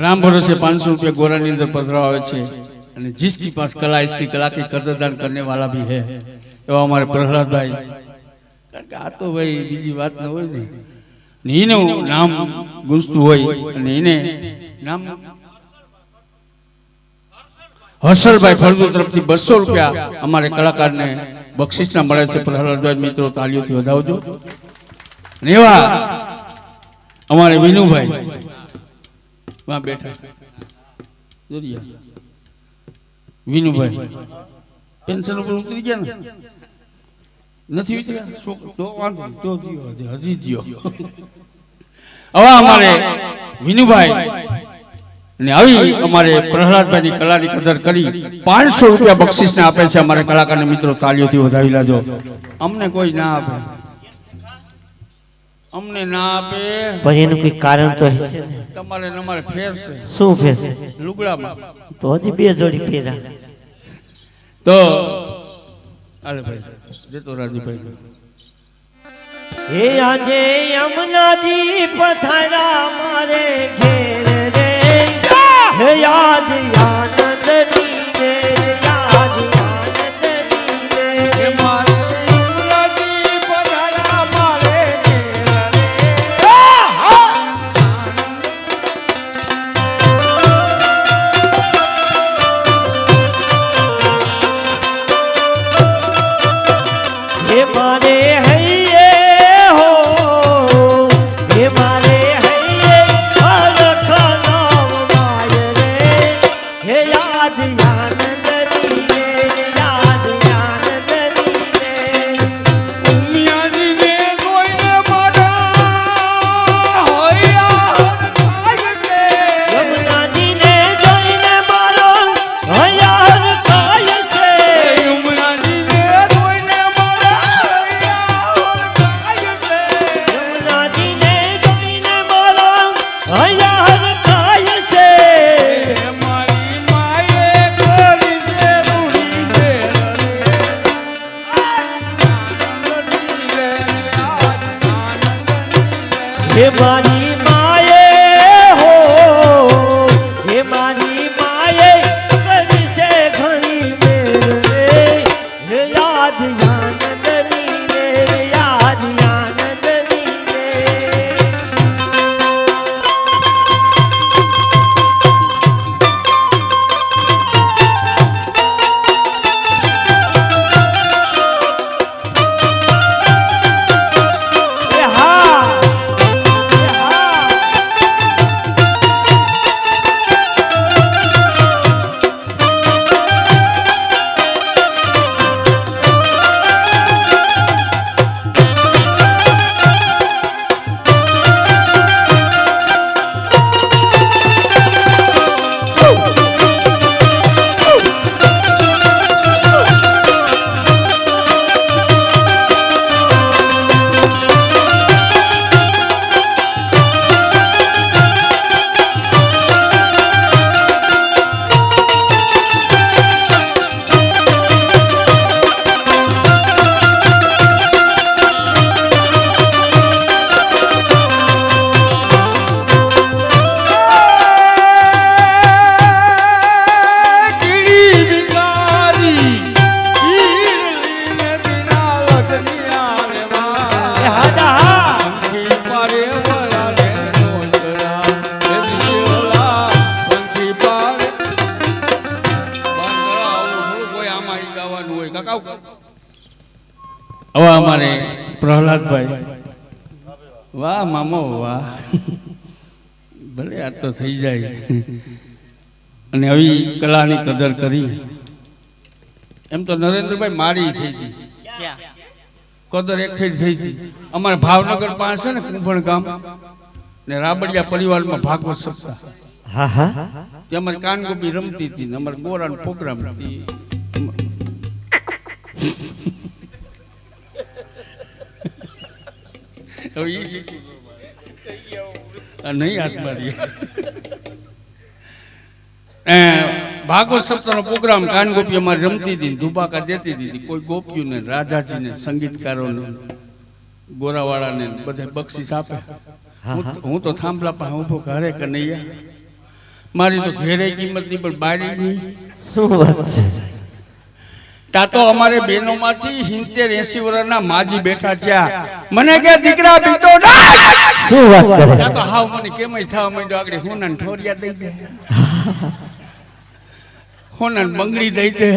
Speaker 3: राम भरोसे 500 रुपया गोरा ની અંદર પધરાવ આવે છે, અને जिसकी पास कला इसकी कला की कदरदान करने वाला भी है, એવા અમારે પ્રહલાદભાઈ. કારણ કે આ તો ભાઈ બીજી વાત ન હોય ને, એનું નામ ગુંજતું હોય, અને એને નામ હર્ષલભાઈ ફળદુ તરફથી 200 રૂપિયા અમારે કલાકારને બક્ષિસના મળે છે. પ્રહલાદભાઈ મિત્રો તાળીઓથી વધાવજો. અને એવા અમારે વિનુભાઈ वहां बैठा विनुभाई पेंशन पर उतरी गया નથી વિચાર્યા તો વાંધો તો દિયો હજી દિયો. હવે અમારે વિનુભાઈ ને આવી અમારે પ્રહલાદભાઈ ની કલાની કદર કરી 500 રૂપિયા બક્ષિસને આપે છે અમારે કલાકારને મિત્રો, તાળીઓથી વધાવી લાજો. અમને કોઈ ના આપે, અમને ના આપે,
Speaker 4: પણ એનું કોઈ કારણ તો હશે.
Speaker 3: તમારે અમારે ફેર છે.
Speaker 4: શું ફેર છે?
Speaker 3: લુગડામાં
Speaker 4: તો હજી 2 જોડી પહેરા.
Speaker 3: તો અરે ભાઈ જતો રાજુભાઈ.
Speaker 4: હે આજે યમુનાજી પથરા મારે ઘેર રે, હે યાદ આનંદની રે, યાદ આનંદની રે, હે મારે યમુનાજી પથરા મારે ઘેર રે. હે મારે હૈયે હો, હે મારે હૈયે હરખ નામ માય રે, હે યાદ આનંદની રે, યાદ આનંદની રે.
Speaker 3: ઉમિયાજીને જોઈને મારા હૈયા હરખાય છે,
Speaker 4: યમુનાજીને જોઈને મારો હૈયા હરખાય છે,
Speaker 3: ઉમિયાજીને જોઈને મારા હૈયા હરખાય છે.
Speaker 4: યમુનાજીને જોઈને મારો હૈયા હરખાય છે.
Speaker 3: મારી માએ કરી છે રૂડી મેળ રે, આનંદની રે, આનંદની રે.
Speaker 4: હે મારી માએ હો, હે મારી માએ કરી છે ઘણી મેર રે, હે યાદ આનંદની રે, યાદ આનંદની રે.
Speaker 3: હવે અમારે પ્રહલાદભાઈ, વાહ મામો વાહ, ભલે આ તો થઈ જાય. અને આવી કલાની કદર કરી. એમ તો નરેન્દ્રભાઈ મારી થઈ હતી, કદર એક થઈ હતી. અમારે ભાવનગર પાસે ને કુંભણ ગામ ને રાબડિયા પરિવારમાં ભાગવત સપ્તાહ,
Speaker 4: હા હા
Speaker 3: ત્યાં અમારે કાનગોપી રમતી હતી ને અમારે ગોરાનો પ્રોગ્રામ હતી. હવે ઈ શીખી નહીં હાથ મારી. ભાગવત સપ્તાહનો પ્રોગ્રામ કાનગોપી અમારે રમતી હતી, ધુબાકા દેતી હતી. કોઈ ગોપીઓને, રાધાજીને, સંગીતકારોને, ગોરાવાળાને બધા બક્ષિસ આપે. હું તો થાંભલા પાસે ઉભો, ઘરે કનૈયા મારી તો ઘેરે કિંમત નહીં પણ બારી નહીં.
Speaker 4: શું વાત છે?
Speaker 3: તા તો અમારે બહેનો માંથી 70-80 વર્ષના માજી બેઠા ત્યાં મને કે દીકરા બીતો ના.
Speaker 4: શું વાત કરે?
Speaker 3: તા તો હાવ મને કેમય થવા માંડ્યો, આગળ હોના ઠોરિયા દઈ દે, હોના બંગડી દઈ દે.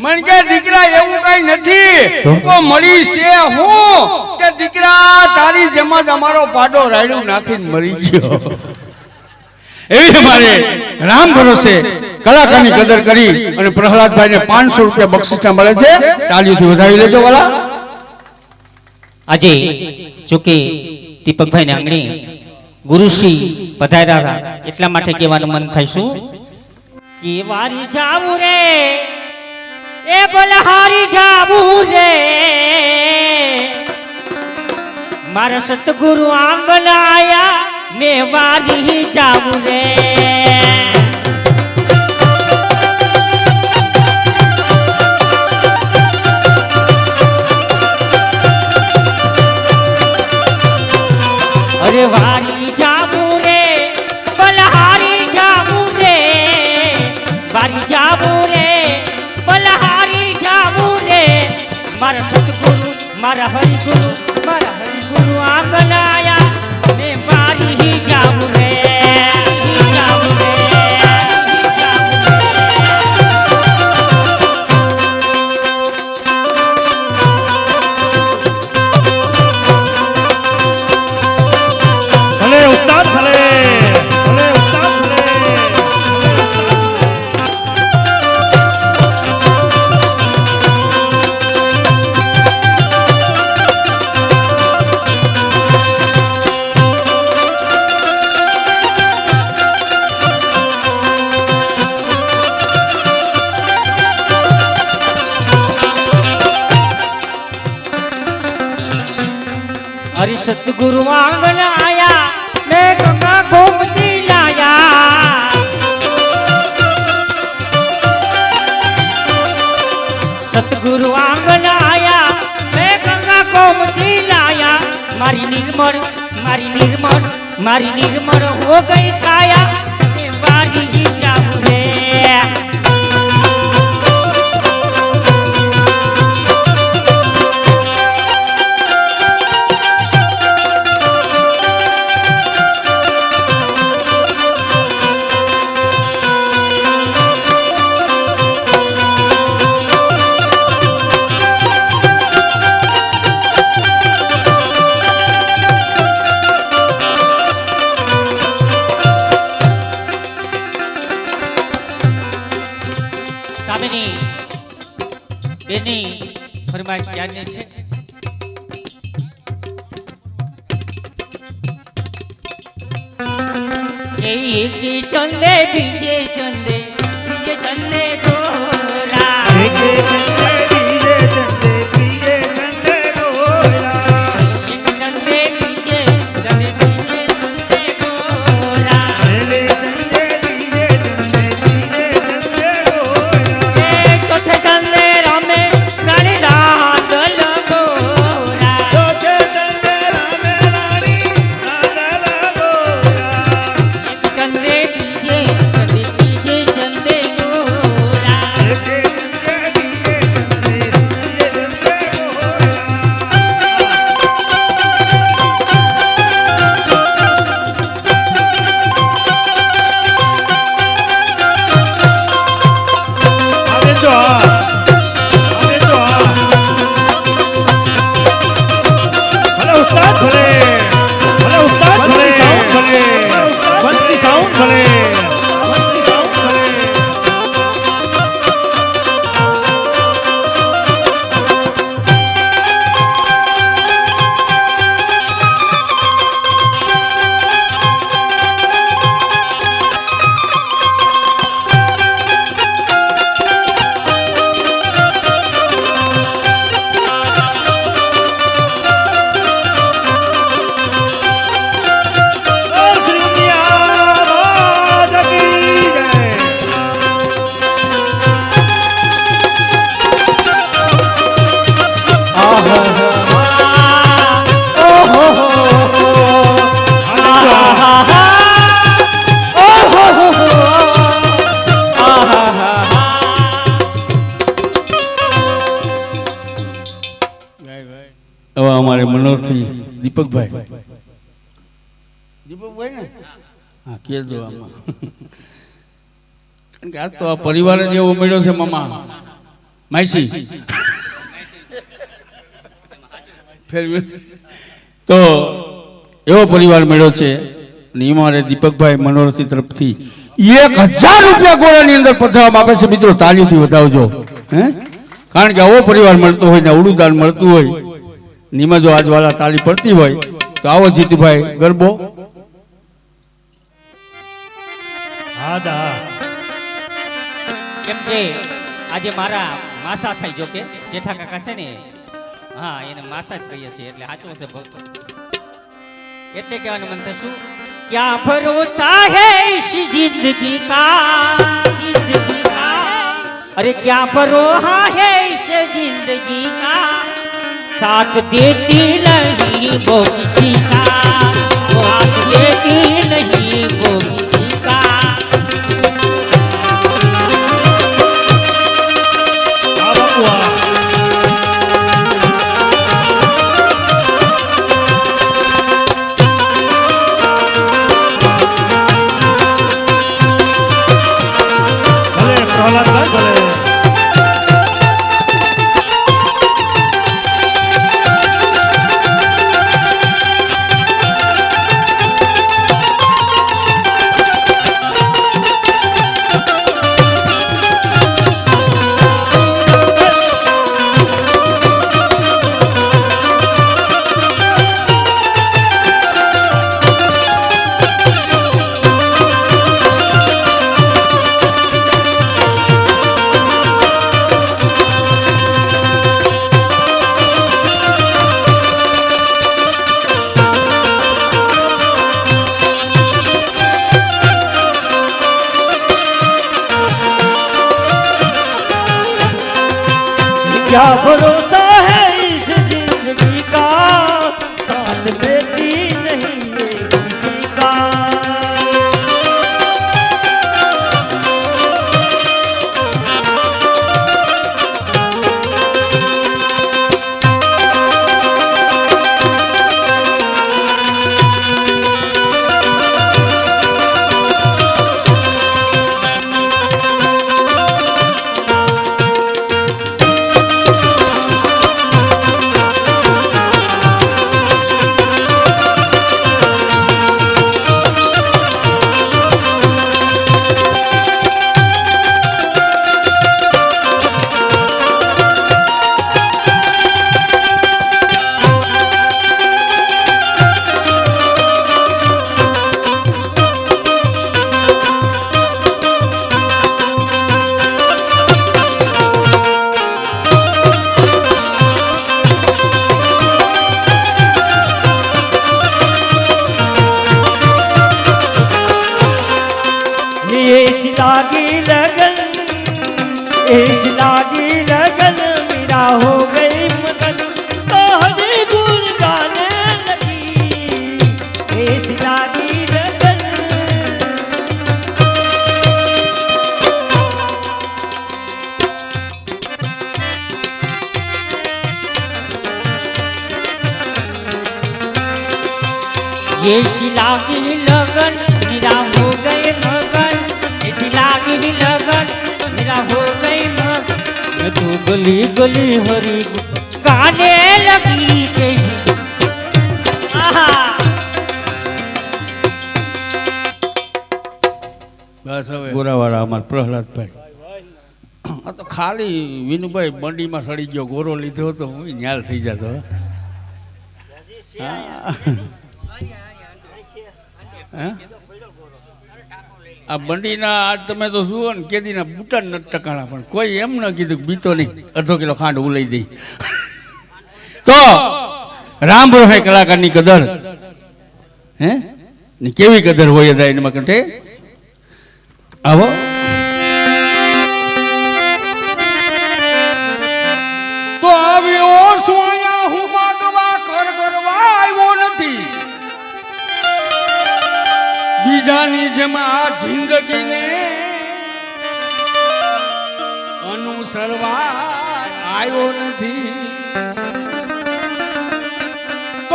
Speaker 3: મને કે દીકરા એવું કઈ નથી, તો મરી છે હું કે દીકરા તારી જેમાં જ અમારો પાડો રાયડું નાખીને મરી ગયો. એવી અમારે રામ ભરોસે કલાકારની કદર કરી અને પ્રહલાદભાઈને 500 રૂપિયા બક્ષિસના મળે છે. તાળીઓથી વધાવી લેજો વાલા.
Speaker 5: આજે જોકે દીપકભાઈને આંગણે ગુરુશ્રી પધાર્યા હતા એટલા માટે કહેવાનું મન થાય શું
Speaker 2: કે વારી જાવું રે એ બલહારી જાવું રે મારા સતગુરુ આંગણ આયા ને વારી જાવું રે. અરે વારી જાવું રે બલહારી જાવું રે, વારી જાવું રે બલહારી જાવું રે મારા સતગુરુ મારા હરિગુરુ આંગણ આયા ને વારી જાવું રે, જાવું રે,
Speaker 1: ભલે ઉસ્તાદ ભલે, ભલે ઉસ્તાદ ભલે.
Speaker 2: हरि सतगुरु आंगन आया मैं गंगा गोमती लाया, सतगुरु आंगन आया मैं गंगा गोमती लाया मारी निर्मल हो गई काया मैं वारी ही जाऊं रे. સામેની બેની ફરમાઈશ યાદની છે. એક ચંદે બીજે ચંદે ગોરા, એક ચંદે બીજે ચંદે ગોરા, ચોથે ચંદે રામે રાણી રાધલ ગોરા, એક ચંદે બીજે ચંદે
Speaker 3: મનોહરથી દીપકભાઈ ને હા કહેજો આમાં કારણ કે આજ તો આ પરિવાર જ એવો મળ્યો છે મામા માઈસી તો એવો પરિવાર મળ્યો છે અને એ મારે દીપકભાઈ મનોહરથી તરફથી 1000 રૂપિયા ગોળાની અંદર પધરાવવામાં આપે છે મિત્રો તાલીઓથી વધાવજો હે કારણ કે આવો પરિવાર મળતો હોય ને અવળું દાન મળતું હોય નીમાં જો આજવાળા તાલી પડતી હોય તો આવો જીતુભાઈ ગરબો
Speaker 1: હા દા
Speaker 5: કેમ કે આજે મારા માસા થાય જો કે જેઠા કાકા છે ને હા એને માસા જ કહીએ છીએ એટલે સાચું છે ભક્તો એટલે કહેવાનું મન થયું
Speaker 2: क्या भरोसा है इस जिंदगी का अरे क्या भरोसा है इस जिंदगी का साथ देती नहीं वो किसी का साथ देती नहीं वो किसी का क्या भरोसा है इस जिंदगी का साथ देती नहीं ये किसी का लागी लगन मेरा हो गई मगन तो हजे गुन गाने लगी ऐसी लागी लगन ऐसी लागी लगन मेरा हो गए मगन ऐसी लागी लगन मेरा हो गई मैं तू गली गली हरी गाने लगी के
Speaker 3: બસ હવે ગોરાવાળા અમાર પ્રહલાદભાઈ આ તો ખાલી વિનુભાઈ બંડીમાં સડી ગયો ગોરો લીધો તો હું ન્યાલ થઈ જતો આ બંડીના આજ તમે તો જુઓ ને કેદીના બુટા નથી ટકાણા પણ કોઈ એમ ન કીધું બીતો નહીં અડધો કિલો ખાંડ ઉલાઈ દઈ તો રામ ભરોસે કલાકારની કદર હે ને કેવી કદર હોય દાય એમાં કંઠે આવો તો આવ્યો સોયા હું માગવા કર કરવા આવ્યો નથી બીજાની જેમ આ જિંદગીને અનુસરવા આવ્યો નથી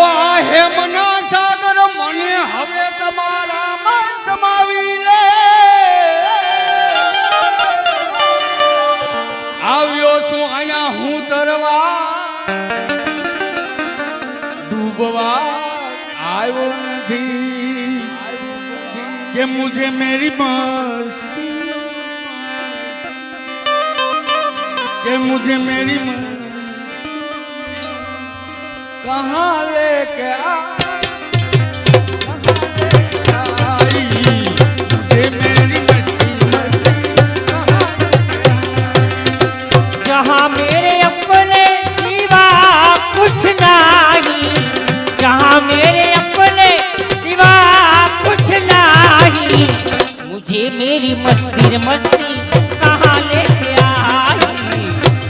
Speaker 3: આ હેમના સાગર મને હવે તમારામાં સમાવી લે. આવ્યો છું અહીંયા હું તરવા, ડૂબવા આવ્યો નથી કે મુझे मेरी मस्ती, કે मुझे मेरी मस्ती कहाँ लेके आई, मुझे मेरी मस्ती
Speaker 2: जहाँ मेरे अपने सिवा कुछ नहीं, जहाँ मेरे अपने सिवा कुछ नहीं, मुझे मेरी मस्ती रे मस्ती कहाँ लेके आई,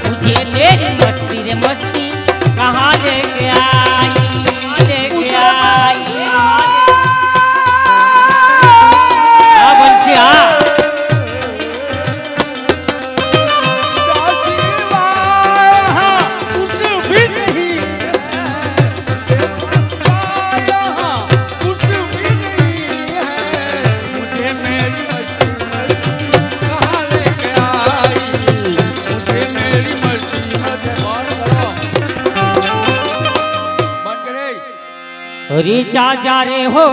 Speaker 2: मुझे मेरी मस्ती रे मस्ती कहाँ लेके आई, लेके आई। बंशिया हरी जा रे हो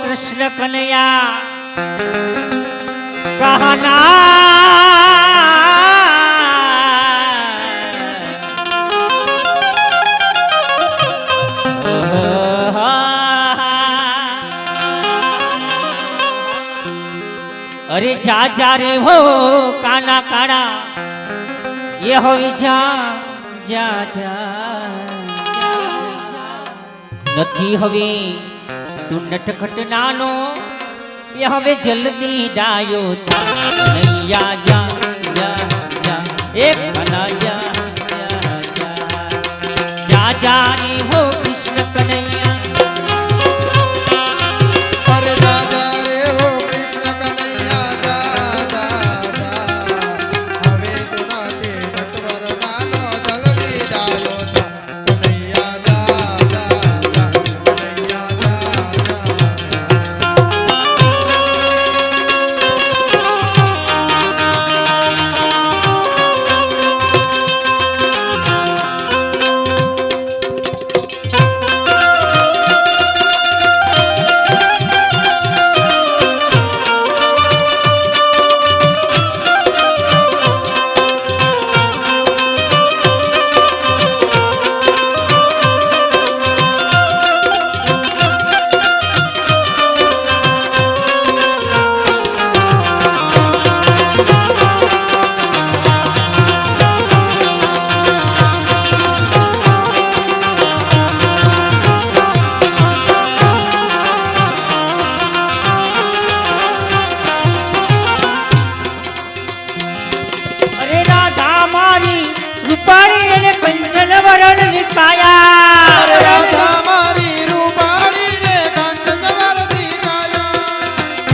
Speaker 2: कृष्ण कन्हैया कहना अरे जा रे हो काना काना ये हो जा जा जा નથી હવે તું નટખટ નાનો એ હવે જલ્દી ડાયો થા નૈયા જા જા જા એક મના જા જા જા જા જા રે હો કૃષ્ણ કનૈયા
Speaker 6: અરે દાદા રે હો કૃષ્ણ કનૈયા દાદા હવે તુના દે નટવર નાનો જલ્દી ડાયો થા કનૈયા દાદા કનૈયા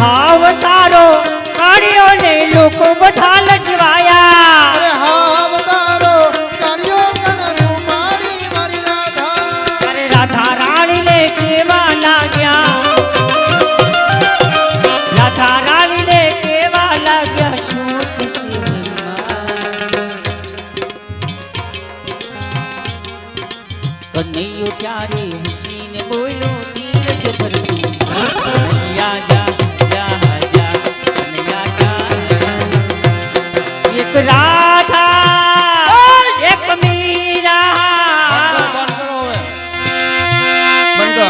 Speaker 2: અવતારો કાઢ્યો ને લોકો બધા લજવાયા
Speaker 6: અરે હા અવતારો કાઢ્યો કન રૂપાણી મારી રાધા
Speaker 2: અરે રાધા રાણી ને કેવા લાગ્યા રાધા રાણી ને કેવા લાગ્યા શું કનૈયો ત્યારે હસીને બોલ્યો ધીરજ ધરતું કનૈયા જા જા જા કનૈયા જા એક રાધા એક મીરા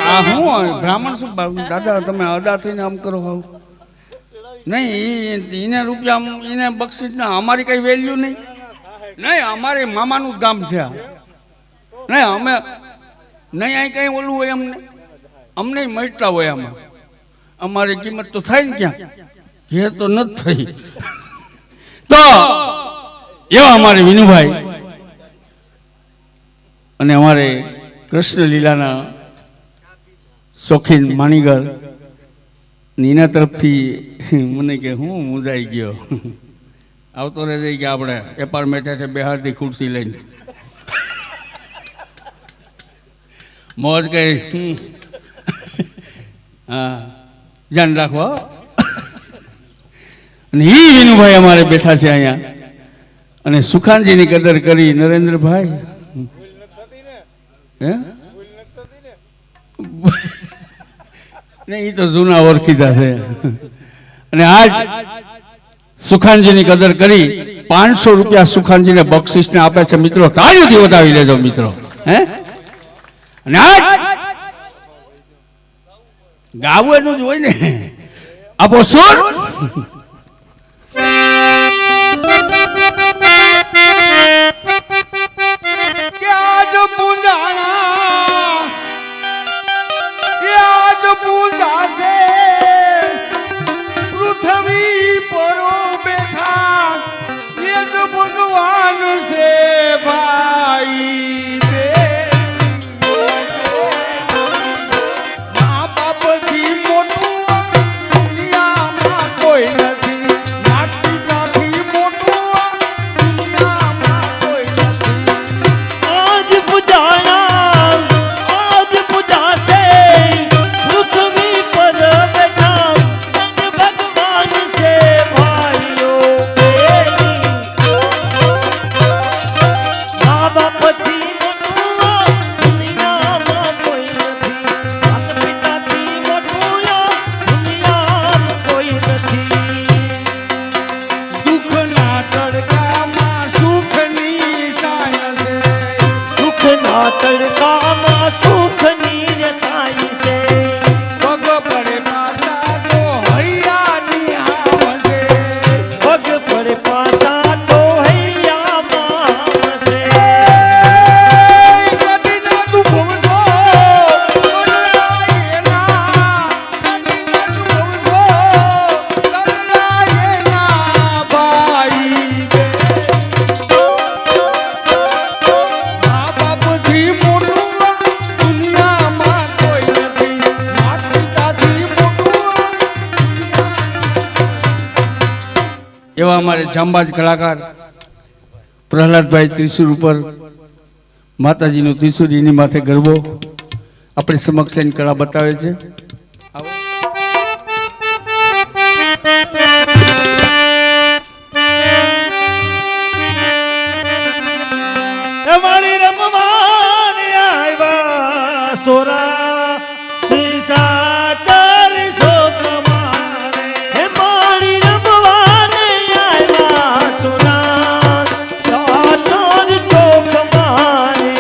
Speaker 3: આ હું બ્રાહ્મણ શું દાદા તમે અદા થઈને આમ કરો હાવ નહીં એને રૂપિયા એને બક્ષિસ ના અમારી કઈ વેલ્યુ નહીં નહીં અમારે મામાનું જ ગામ છે આ નહીં અમે નહીં અહીં કઈ ઓલું હોય અમને મળતા હોય આમાં અમારી કિંમત તો થાય ને ક્યાં ઘેર તો નથી થઈ તો એવા અમારે વિનુભાઈ અને અમારે કૃષ્ણ લીલાના શોખીન માણીગર એના તરફથી મને કે હું મુંજાઈ ગયો આવતો રહે કે આપણે એપાર્ટમેન્ટ બેહારથી ખુરશી લઈને મોજ કઈ હા ધ્યાન રાખો અને ઈ વિનુભાઈ અમારે બેઠા છે અહીંયા અને સુખાનજીની કદર કરી નરેન્દ્રભાઈ હે ને એ તો જૂના ઓળખીતા છે અને આજ સુખાનજીની કદર કરી 500 રૂપિયા સુખાનજીને બક્ષિસને આપે છે મિત્રો તાળીઓથી વધાવી લેજો મિત્રો હે અને આજ ગાવાનું જ હોય ને આપો સુર
Speaker 7: પૃથ્વી પરો બેઠા એ જ ભગવાન છે ભાઈ મા બાપથી મોટું દુનિયામાં કોઈ નથી માતા પિતાથી મોટું દુનિયામાં કોઈ નથી
Speaker 2: આજ પૂજાયા આજ પૂજાશે પૃથ્વી પર બેઠા અને ભગવાન છે ભાઈઓ મા બાપથી મોટું દુનિયામાં કોઈ નથી માતા પિતાથી મોટું દુનિયામાં કોઈ નથી
Speaker 7: દુઃખના તડકામાં સુખની સાય છે
Speaker 2: દુઃખના તડકામાં સુખની રતાઈ છે
Speaker 7: પગ પડે પાસા તો હૈયાની હાવ છે
Speaker 2: પગ પડે પાછા તો હૈયામાં આવશે
Speaker 7: કદીના તું ભવસો કરનાયેના કદીના તું ભવસો કરનાયેના ભાઈ મા બાપથી મોટું દુનિયામાં કોઈ નથી માતા પિતાથી મોટું
Speaker 3: એવા અમારે જાંબાજ કલાકાર પ્રહલાદભાઈ ત્રિશુર ઉપર માતાજીનો ત્રિશુરીની માથે ગરબો આપણી સમક્ષ એની કળા બતાવે છે
Speaker 2: મારી રમવાની આવ્યા સોરા શ્રી સાચારી સોકમારે હે મારી રમવાની આવ્યા સોરા સાચારી સોકમારે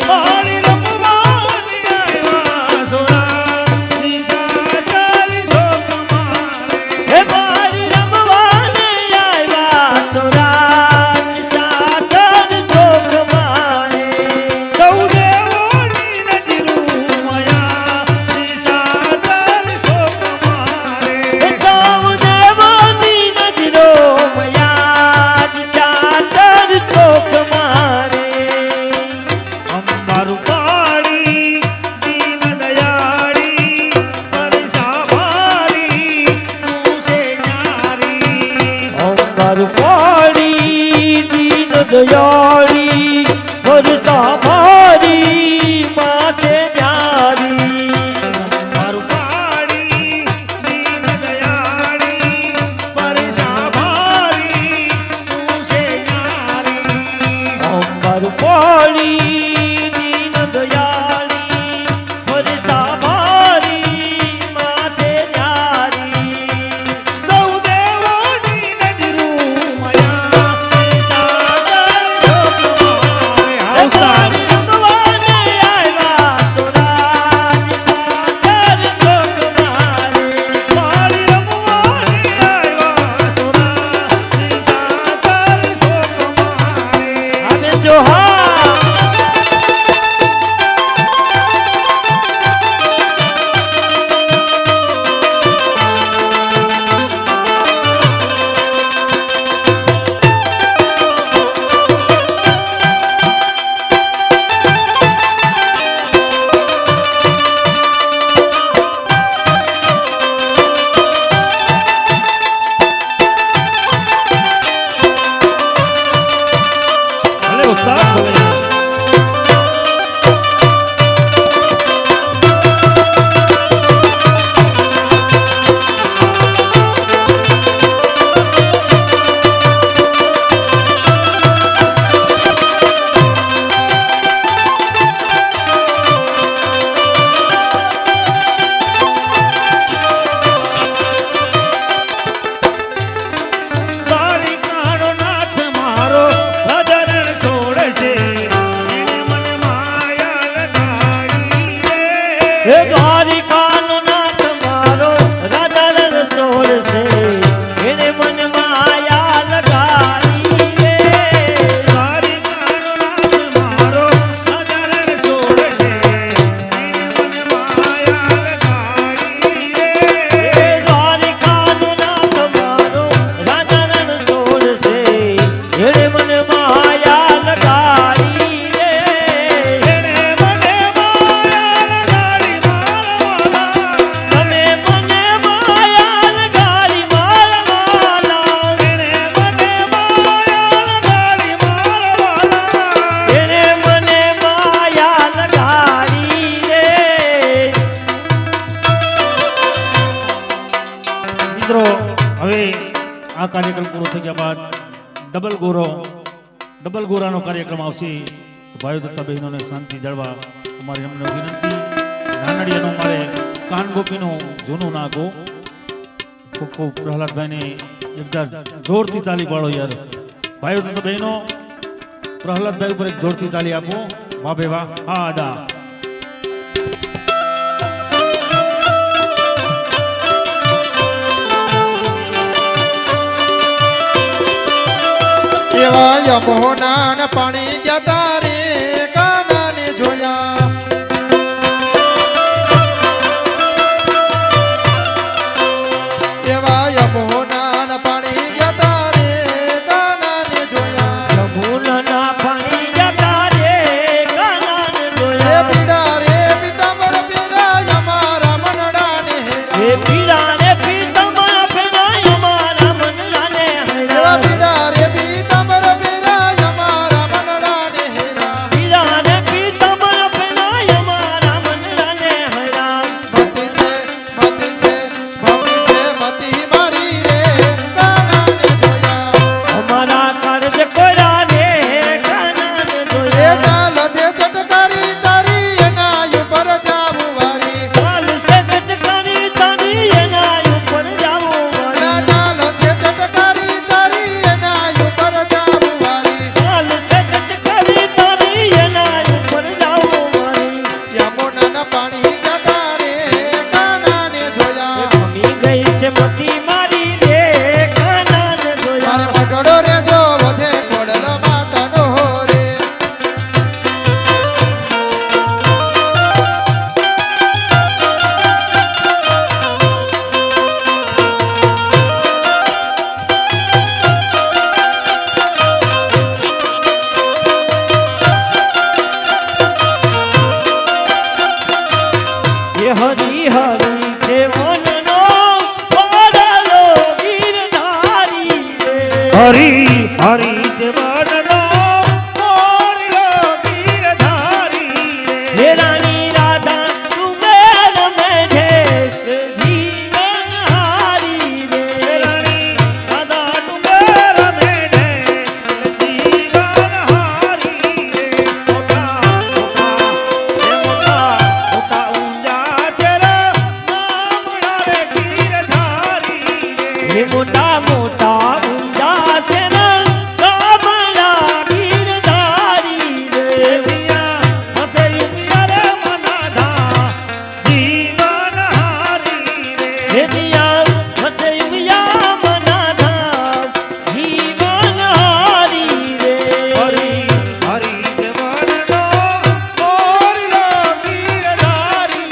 Speaker 2: મારી રમવાની આવ્યા સોરા શ્રી સાચારી સોકમારે હે મારી રમવાની આવ્યા સોરા સાચારી સોકમારે સૌદેવોની નજરું મયા શ્રી સાચારી સોકમારે સૌદેવોની નજરો મયા સાચારી સોકમારે અંબારું પાડી દીન દયાળી પરસા ભારી તું છે ન્યારી અંબારું પાડી દીન દયાળી પરસા ભારી માથે ન્યારી અંબારું પાડી દીન દયાળી પરસા ભારી તું છે ન્યારી અંબારું પાડી દીન દયાળી પરસા ભારી માથે ન્યારી સૌદેવોની નજરું મયા સાગર
Speaker 8: મિત્રો હવે આ કાર્યક્રમ પૂરો થઈ ગયા બાદ ડબલ ગોરાનો કાર્યક્રમ આવશે. ભાઈઓ તથા બહેનોને શાંતિ જળવા અમારી અમને વિનંતી. નાનડિયાનું મારે કાન ગોપીનું જૂનું નાગો. ખૂબ ખૂબ પ્રહલાદભાઈને એકદમ જોરથી તાલી પાડો યાર. ભાઈઓ તથા બહેનો પ્રહલાદભાઈ ઉપર એક જોરથી તાલી આપો. વાહ ભાઈ વાહ. હા આદા
Speaker 6: એવા યમોના પાણી જતા રે કાનાને જોયા એવા યમોના પાણી જતા રે કાનાને જોયા
Speaker 2: યમુનાના પાણી જતા રે કાનાને
Speaker 6: એ
Speaker 2: જોયા.
Speaker 6: પીડા રે પિતાંબર પીરા અમારા મનડાને
Speaker 2: હે પીડા રે પીતાંબર પેરાય અમારા મનડાને
Speaker 6: એવા
Speaker 2: હેરા.
Speaker 6: પીડા રે પિતાંબર પીરા અમારા મનડાને હેરા
Speaker 2: પીડા રે પીતાંબર પેરાય અમારા મનડાને હેરા.
Speaker 6: મતી છે મતી મારી રે કાનાને જોયા
Speaker 2: અમારા કાળજ કોરા રે કાનાને
Speaker 6: એ
Speaker 2: જોયા.
Speaker 6: ચાલ છે ચટકારી તારી એના ઉપર જાવું વારી
Speaker 2: ચાલ સે સટકારી તારી એના ઉપર જાવું વાળી.
Speaker 6: ચાલ છે ચટકારી તારી એના ઉપર જાવું વારી
Speaker 2: ચાલ સે સટકારી તારી એના ઉપર જાવું વાળી.
Speaker 6: યમુનાના પાણી જતા રે કાનાને જોયા
Speaker 2: ભમી ગઈ છે મતી મારી રે કાનાને
Speaker 6: મારે
Speaker 2: જોયા.
Speaker 6: મગડો રે જો વધે કોડલ માતાનો રે
Speaker 2: એ હરી હરી દેવનનો પાડલો ગીરધારી રે.
Speaker 8: હરી હરી દેવનનો મોરલો ગીરધારી રે.
Speaker 2: હે રાની રાધા તું મેલ મેઢે જીવન હારી રે.
Speaker 8: રાણી રાધા ડુંગર મેઢે જીવન હારી રે. મોટા ઊંઝા છે રે નામડા રે ગીરધારી રે.
Speaker 2: હે મોટા મોટા ઊંઝા છે ને ગામડા ગીરધારી રે.
Speaker 8: દેવિયા હસે યુમિયા રે મનાધા જીવન હારી રે.
Speaker 2: હે દિયા હસે મિયા મનાધા જીવન હારી રે.
Speaker 8: હરી હરી દેવનનો મોરલો ગીરધારી.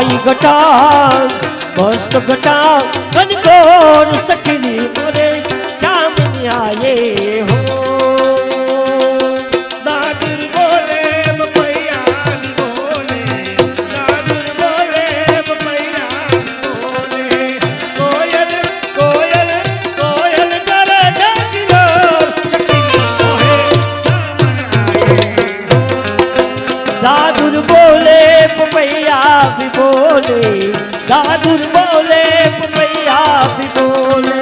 Speaker 2: સાઈ ગટા મસ્ત ગટા કનકોર સખી મોરે જામની આયે હો
Speaker 7: દાદુર બોલે બપૈયા બોલે દાદુર બોલે બપૈયા બોલે કોયલ કોયલ કોયલ કરે સખીલો સખી મોહે જામન આયે
Speaker 2: દાદુર બોલે પપૈયા ભી બોલે દાદુર બોલે પપૈયા ભી બોલે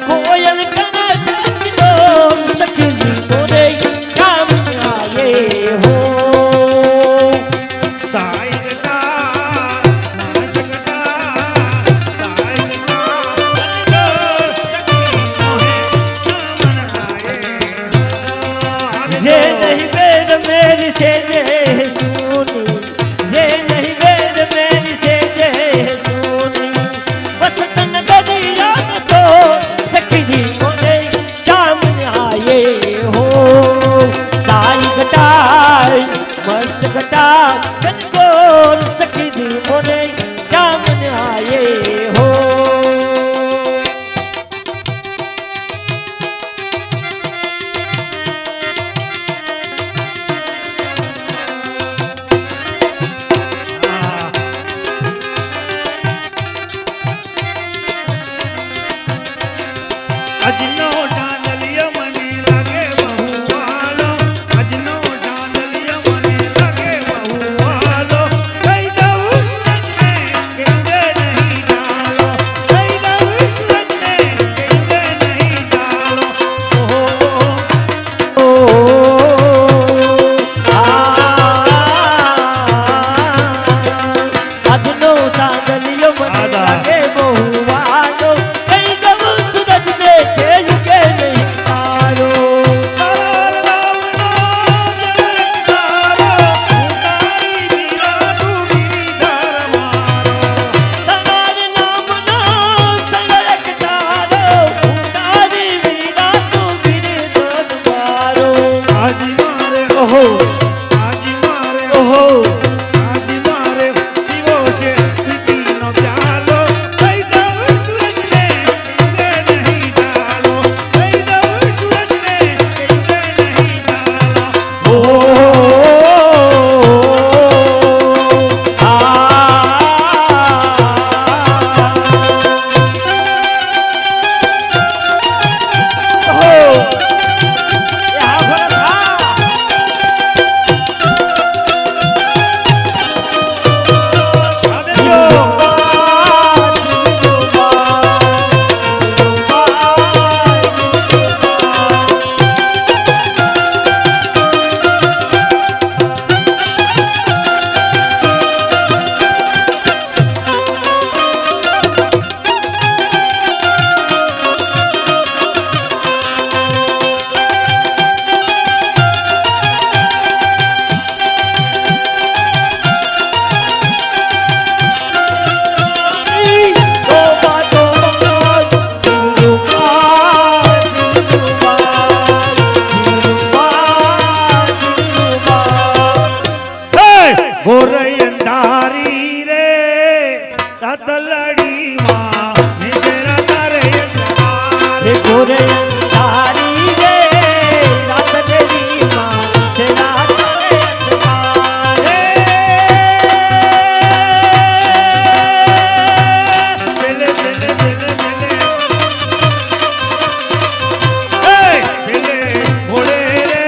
Speaker 2: કોયલ કના સખીલો સખી મોરે જામની આયે હો
Speaker 7: સાઈ ગટા નાચ ગટા સાઈ ગટા કનકોર સખી મોહે જામન આયે
Speaker 2: ये नहीं वेद मेरी से जे सुनी ये नहीं वेद मेरी से जे सुनी बस तन गदिया तो सखी मोरे जामन आए हो साई गटाई मस्त गटा कनकोर सखी मोरे जामन आए हो
Speaker 7: અજનો ડાંડલિયો મને લાગે બહુ વાલો અજનો ડાંડલિયો મને લાગે બહુ વાલો કઈ દઉં સજને કેંદે નહીં ડાલો કઈ દઉં સજને કેંદે નહીં ડાલો
Speaker 2: આજનો સાંદલિયો મને લાગે બહુ વાલો કઈ દઉં સૂરજ ને કે યુગે નહીં તારો
Speaker 7: તાર નામનો જલકારો ઉતારી મીરા તું ગિરિધર મારો
Speaker 2: તમાર નામનો સલક તારો ઉતારી વીરા તું ગિરધર મારો
Speaker 7: આજી મારે
Speaker 2: ઓહો
Speaker 7: આજી મારે
Speaker 2: ઓહો
Speaker 7: આજી મારે દીવો છે પ્રીતિનો પ્યાલો કઈ દઉં સૂરજને કેંદે નહીં ડાલો કઈ દઉં સૂરજને કેંદે નહીં ડાલો ગોરઈ અંધારી રે તાતલડી માં નિશેરા તારે અંધારી
Speaker 2: ગોરે અંધારી રે રાત દેવી માં સેના કરે અંધારે.
Speaker 7: પેલે પેલે પેલે પેલે પેલે ઘોડે રે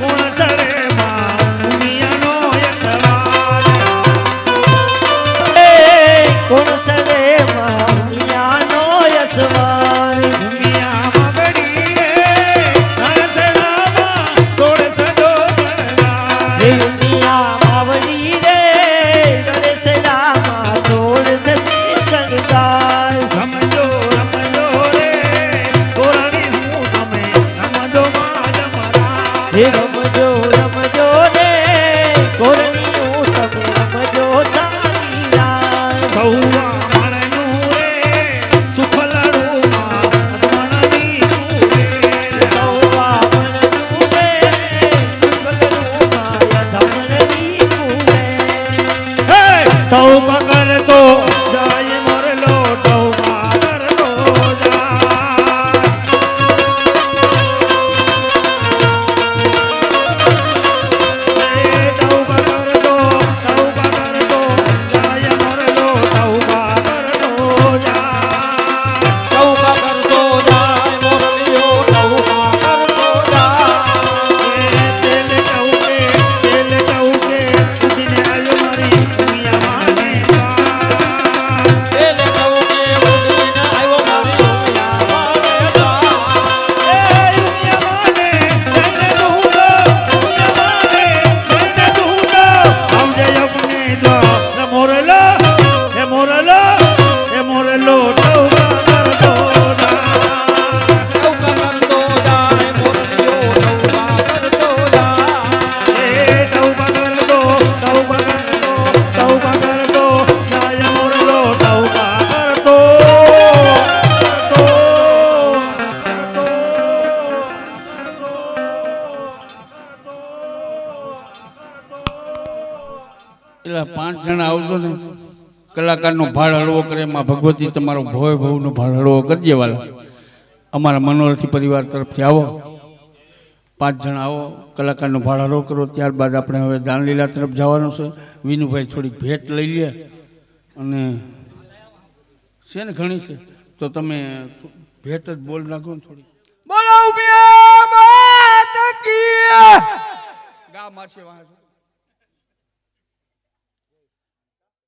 Speaker 7: કોણ સરે માં દુનિયાનો યસવાદ
Speaker 2: કોણ સરે મામિયાનો યસવાર
Speaker 7: દુનિયામાં બડી રે નરસરામાં સોળ સજો
Speaker 2: હે દુનિયા માવડી રે ગણેશ રામા છોડ સતી સંગાર
Speaker 7: રમજો રમજો રે ગોરાણી હું તમે રમજો માજ મરા
Speaker 2: હે રમજો રમજો રે કોરણી હું તમે રમજો તારી રાત.
Speaker 7: સૌવા મણનું રે સુખલડુમાં અધમણની ચૂરે
Speaker 2: સૌવા મનનું રે શુક્લરૂપા યથમણની કુવે.
Speaker 7: હે તૌ
Speaker 3: એટલે 5 જણા આવજો ને કલાકારનો ભાડ હળવો કરે એમાં ભગવતી તમારો ભોય ભવનો ભાડ હળવો કરી દેવાલા અમારા મનોરથી પરિવાર તરફથી આવો 5 જણા આવો કલાકારનો ભાડ હળવો કરો ત્યારબાદ આપણે હવે દાનલીલા તરફ જવાનું છે વિનુભાઈ થોડીક ભેટ લઈ લે અને છે ને ઘણી છે તો તમે ભેટ જ બોલ નાખો ને થોડી બોલો ઉમિયા માત કી ગા મારશે વાહ